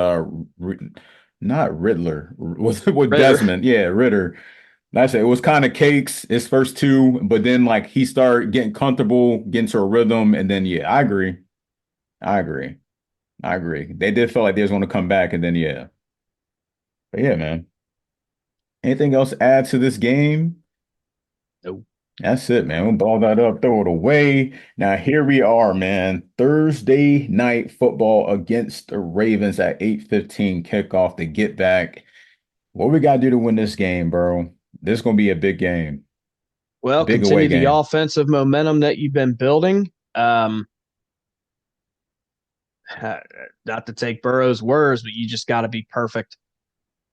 not Riddler, with Desmond. Yeah, Ritter. That's it. It was kind of cakes his first 2, but then he started getting comfortable, getting to a rhythm. And then, I agree. I agree. I agree. They did feel like they was going to come back, and then yeah. But yeah, man. Anything else to add to this game? Nope. That's it, man. We'll ball that up, throw it away. Now here we are, man. Thursday night football against the Ravens at 8:15 kickoff to get back. What we gotta do to win this game, bro? This is gonna be a big game. Well, Big away continue the game. offensive momentum that you've been building. Not to take Burrow's words, but you just got to be perfect.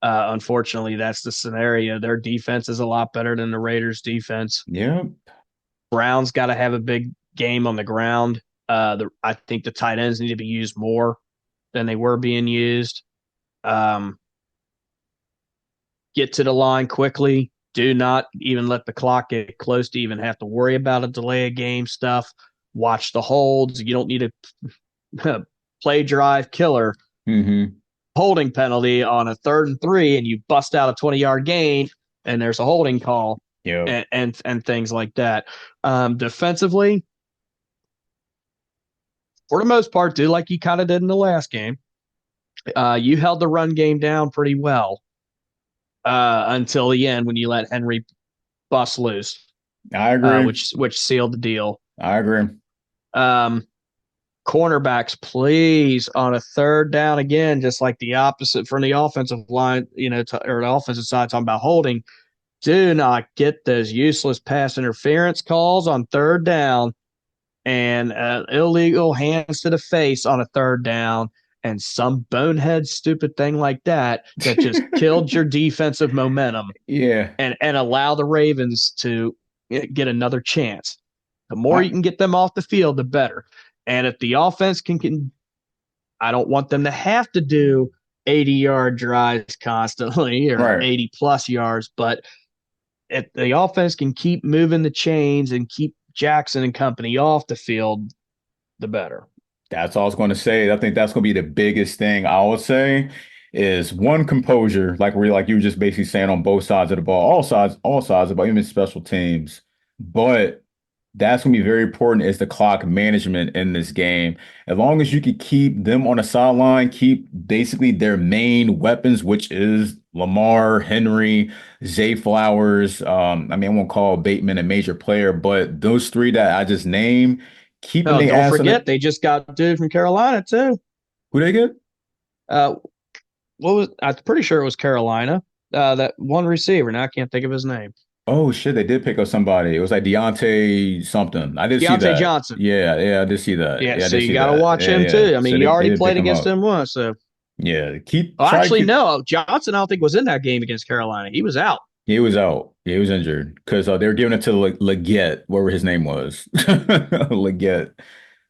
Unfortunately, that's the scenario. Their defense is a lot better than the Raiders' defense. Yep. Browns got to have a big game on the ground. I think the tight ends need to be used more than they were being used. Get to the line quickly. Do not even let the clock get close to even have to worry about a delay of game stuff. Watch the holds. You don't need a play drive killer Mm-hmm. holding penalty on a 3rd and 3, and you bust out a 20-yard gain, and there's a holding call, Yep. and things like that. Defensively, for the most part, do like you kind of did in the last game. You held the run game down pretty well until the end when you let Henry bust loose, I agree. which sealed the deal. I agree. Cornerbacks, please, on a 3rd down again, just like the opposite from the offensive line, or the offensive side talking about holding. Do not get those useless pass interference calls on 3rd down and illegal hands to the face on a 3rd down and some bonehead stupid thing like that just killed your defensive momentum Yeah. and allow the Ravens to get another chance. The more you can get them off the field, the better. And if the offense can I don't want them to have to do 80-yard drives constantly or Right. 80-plus yards, but if the offense can keep moving the chains and keep Jackson and company off the field, the better. That's all I was going to say. I think that's going to be the biggest thing I would say is one composure, like you were just basically saying on both sides of the ball, all sides of the ball, even special teams. But that's going to be very important is the clock management in this game. As long as you can keep them on the sideline, keep basically their main weapons, which is Lamar, Henry, Zay Flowers. I mean, I won't call Bateman a major player, but those three that I just named, keeping Oh, their don't ass in forget, it. they just got a dude from Carolina, too. Who they get? Uh, I'm pretty sure it was Carolina. That one receiver. Now I can't think of his name. Oh shit, they did pick up somebody. It was like Deontay something. I did see Deontay that. Johnson. Yeah, I did see that. Yeah, Yeah, I so did you see got to that. watch Yeah, him, yeah. too. I So mean, you they already did pick played him against up. him once, so. Yeah, Oh, try to actually, keep. no. Johnson, I don't think, was in that game against Carolina. He was out. He was out. He was injured because they were giving it to Leggett, whatever his name was, Leggett.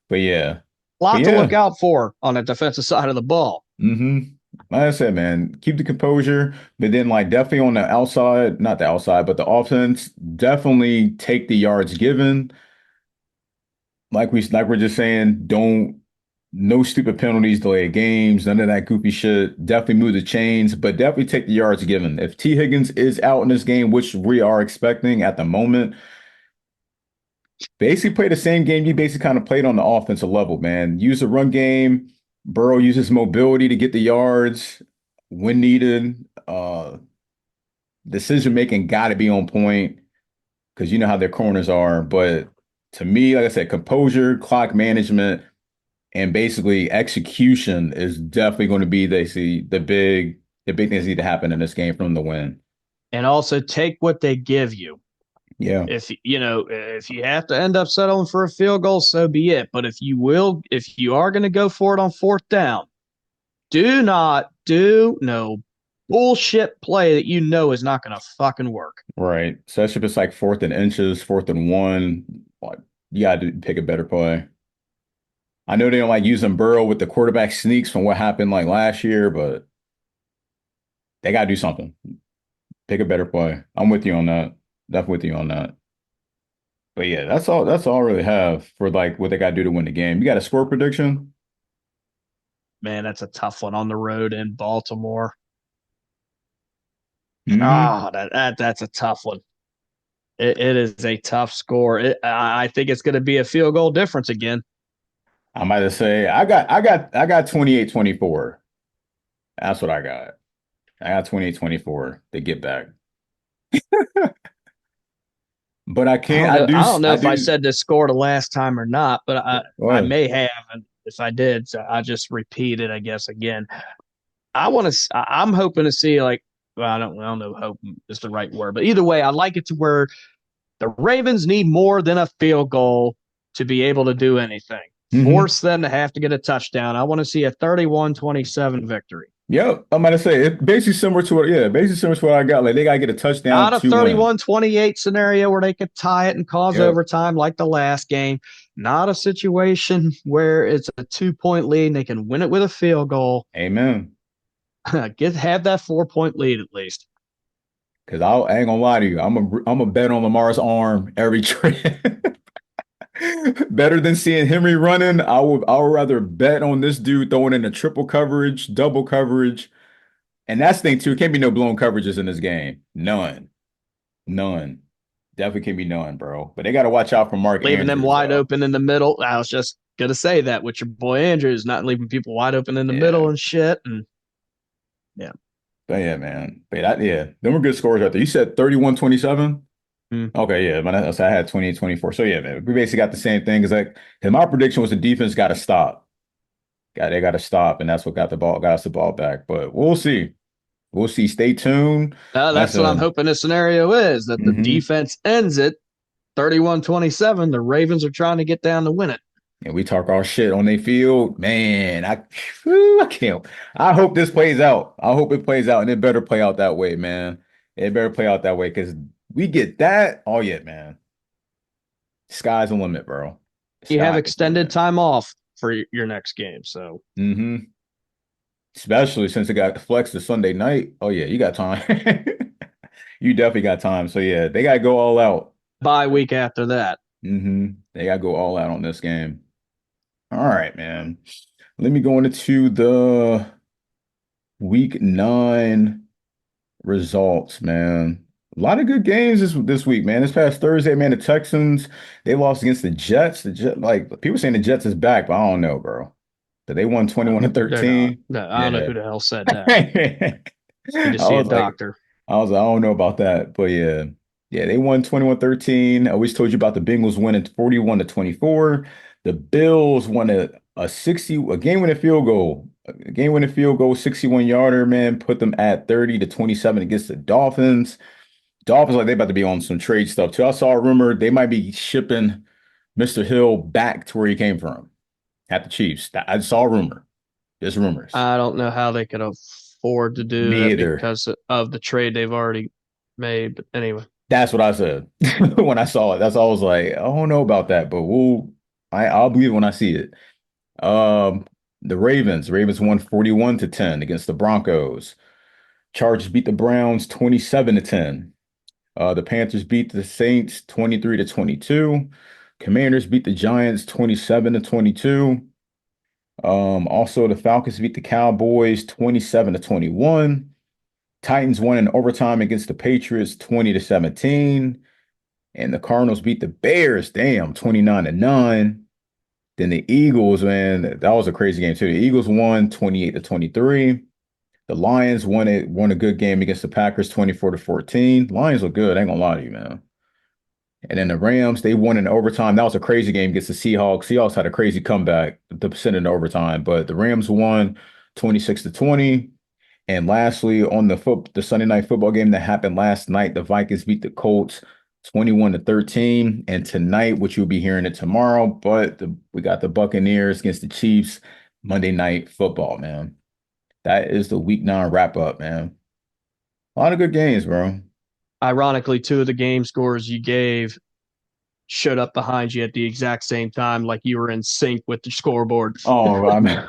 But yeah, A but lot to yeah. look out for on the defensive side of the ball. Mm-hmm. Like I said, man, keep the composure, but then like definitely on the outside, not the outside, but the offense, definitely take the yards given. Like we're just saying, don't no stupid penalties, delayed games, none of that goofy shit. Definitely move the chains, but definitely take the yards given. If T. Higgins is out in this game, which we are expecting at the moment, basically play the same game you basically kind of played on the offensive level, man. Use the run game. Burrow uses mobility to get the yards when needed. Decision making got to be on point because you know how their corners are. But to me, like I said, composure, clock management, and basically execution is definitely going to be the big things need to happen in this game for them to win. And also take what they give you. Yeah. If you have to end up settling for a field goal, so be it. But if you are going to go for it on 4th down, do not do no bullshit play that you know is not going to fucking work. Right. Especially if it's like 4th and inches, 4th and 1, like you got to pick a better play. I know they don't like using Burrow with the quarterback sneaks from what happened like last year, but they got to do something. Pick a better play. I'm with you on that. Definitely with you on that. But yeah, that's all. That's all I really have for like what they got to do to win the game. You got a score prediction? Man, that's a tough one on the road in Baltimore. Hmm. That's a tough one. It is a tough score. I think it's going to be a field goal difference again. I might have say I got 28-24. That's what I got. I got 28-24 to get back. But I can't. I don't know I if I do. said this score the last time or not, but I Well, may have, and if I did, so I just repeat it, I guess, again. I'm hoping to see, like, well, I don't know, hope is the right word, but either way, I like it to where the Ravens need more than a field goal to be able to do anything. mm-hmm. Force them to have to get a touchdown. I want to see a 31-27 victory. Yep. I'm gonna say it basically similar to what, yeah, basically similar to what I got. Like they gotta get a touchdown Not a to win. 31-28 scenario where they could tie it and cause Yep. overtime like the last game. Not a situation where it's a 2-point lead and they can win it with a field goal. Amen. Have that 4-point lead at least. Cause I ain't gonna lie to you. I'm a bet on Lamar's arm every trade. Better than seeing Henry running. I would rather bet on this dude throwing in a triple coverage, double coverage. And that's the thing too. It can't be no blown coverages in this game. None. None. Definitely can be none, bro. But they got to watch out for Mark Leaving Andrews, them wide open in the middle. I was just going to say that with your boy Andrews, not leaving people wide open in the middle and shit. And yeah. But yeah, man. But yeah, them were good scores right there. You said 31-27? Okay, yeah, but I had 28-24. So yeah, man, we basically got the same thing. Cause my prediction was the defense got to stop. They got to stop, and that's what got us the ball back. But we'll see. We'll see. Stay tuned. That's what I'm hoping the scenario is, that the defense ends it 31-27. The Ravens are trying to get down to win it. And we talk our shit on their field. Man, I can't. I hope this plays out. I hope it plays out, and it better play out that way, man. It better play out that way because we get that. Oh, yeah, man. Sky's the limit, bro. You have extended time off for your next game, so. Especially since it got flexed to Sunday night. Oh, yeah, you got time. You definitely got time. So, yeah, they got to go all out. Bye week after that. They got to go all out on this game. All right, man. Let me go into the week 9 results, man. A lot of good games this week, man. This past Thursday, man, the Texans, they lost against the Jets. Like people saying the Jets is back, but I don't know, bro. But they won 21-13. No, I don't know who the hell said that. You just see a doctor. I don't know about that, but yeah. Yeah, they won 21-13. I always told you about the Bengals winning 41-24. The Bills won a game-winning field goal. A game-winning field goal, 61-yarder, man, put them at 30-27 against the Dolphins. Dolphins, like, they about to be on some trade stuff, too. I saw a rumor they might be shipping Mr. Hill back to where he came from, at the Chiefs. I saw a rumor. There's rumors. I don't know how they could afford to do that because of the trade they've already made. But anyway. That's what I said when I saw it. That's all I was like, I don't know about that, but I'll believe it when I see it. The Ravens won 41-10 against the Broncos. Chargers beat the Browns 27-10. The Panthers beat the Saints 23-22. Commanders beat the Giants 27-22. Also the Falcons beat the Cowboys 27-21. Titans won in overtime against the Patriots 20-17. And the Cardinals beat the Bears, 29-9. Then the Eagles, man, that was a crazy game too. The Eagles won 28-23. The Lions won a good game against the Packers 24-14. Lions look good, I ain't gonna lie to you, man. And then the Rams, they won in overtime. That was a crazy game against the Seahawks. Seahawks had a crazy comeback, the percent in overtime, but the Rams won 26-20. And lastly, on the Sunday night football game that happened last night, the Vikings beat the Colts 21-13. And tonight, which you'll be hearing it tomorrow, but we got the Buccaneers against the Chiefs, Monday night football, man. That is the week 9 wrap up, man. A lot of good games, bro. Ironically, 2 of the game scores you gave showed up behind you at the exact same time, like you were in sync with the scoreboard. Oh, I mean,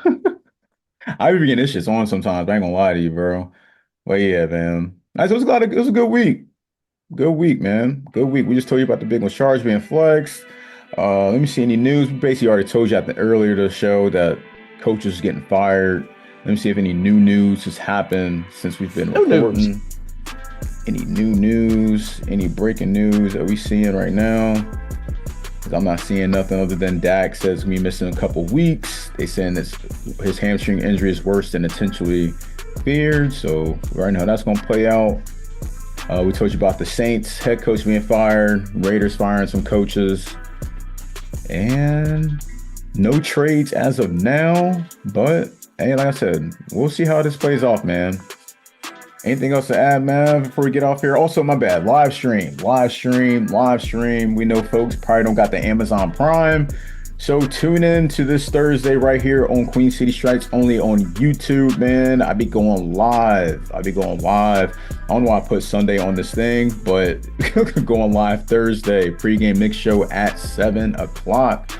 I be getting this shit on sometimes. I ain't gonna lie to you, bro. But yeah, man. It was a good week. Good week, man. Good week. We just told you about the big one, charge being flexed. Let me see any news. We basically already told you earlier the show that coaches is getting fired. Let me see if any new news has happened since we've been reporting. Any new news? Any breaking news that we seeing right now? 'cause I'm not seeing nothing other than Dak says me missing a couple weeks. They saying this his hamstring injury is worse than intentionally feared. So right now that's gonna play out. We told you about the Saints head coach being fired, Raiders firing some coaches, and no trades as of now. But hey, like I said, we'll see how this plays off, man. Anything else to add, man, before we get off here? Also, my bad, live stream. We know folks probably don't got the Amazon Prime. So tune in to this Thursday right here on Queen City Stripes, only on YouTube, man. I be going live. I don't know why I put Sunday on this thing, but going live Thursday. Pre-game mix show at 7 o'clock.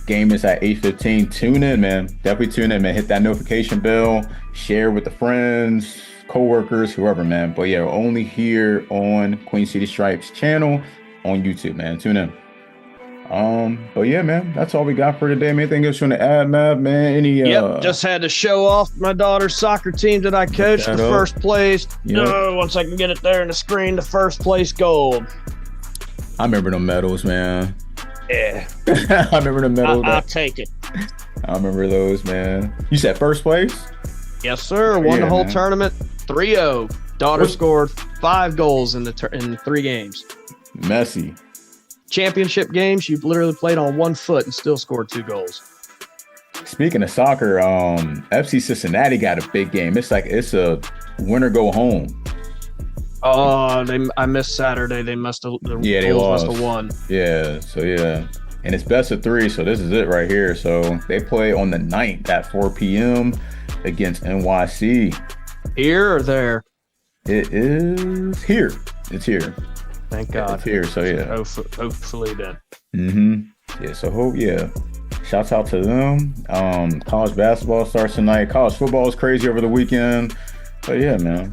Game is at 8:15. Tune in, man. Definitely tune in, man. Hit that notification bell. Share with the friends, co-workers, whoever, man. But yeah, only here on Queen City Stripes channel on YouTube, man. Tune in. But yeah, man, that's all we got for today. Anything else you want to add, Mav, man? Any just had to show off my daughter's soccer team that I coached, the first place. No, once I can get it there in the screen, the first place gold. I remember them medals, man. Yeah. I remember the medals. I'll take it. I remember those, man. You said first place? Yes, sir. Won the whole tournament 3-0. Daughter scored 5 goals in 3 games. Messy. Championship games, you've literally played on 1 foot and still scored 2 goals. Speaking of soccer, FC Cincinnati got a big game. It's a winner go home. Oh, I missed Saturday. They must have. They lost. Must have won. Yeah. So yeah, and it's best of 3. So this is it right here. So they play on the 9th at 4 p.m. against NYC. Here or there? It is here. It's here. Thank God. It's here. So yeah. Hopefully then. Yeah. So shouts out to them. College basketball starts tonight. College football is crazy over the weekend. But yeah, man.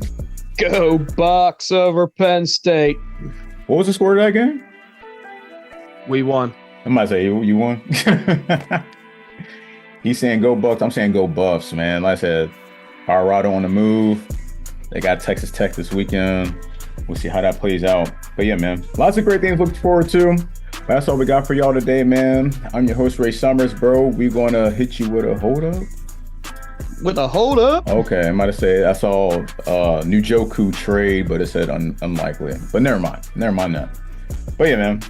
Go Bucks over Penn State. What was the score of that game? We won. I might say you won. He's saying go Bucks. I'm saying go Buffs, man. Like I said, Colorado on the move. They got Texas Tech this weekend. We'll see how that plays out. But yeah, man, lots of great things to look forward to. But that's all we got for y'all today, man. I'm your host, Ray Summers, bro. We gonna hit you with a hold up. With a hold up? Okay, I might have said I saw Njoku trade, but it said unlikely. But never mind that. But yeah, man,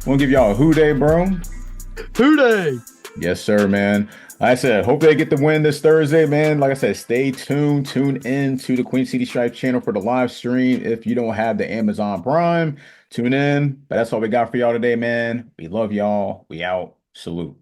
we'll give y'all a who day, bro. Who day? Yes, sir, man. Like I said, hope they get the win this Thursday, man. Like I said, stay tuned. Tune in to the Queen City Stripes channel for the live stream. If you don't have the Amazon Prime, tune in. But that's all we got for y'all today, man. We love y'all. We out. Salute.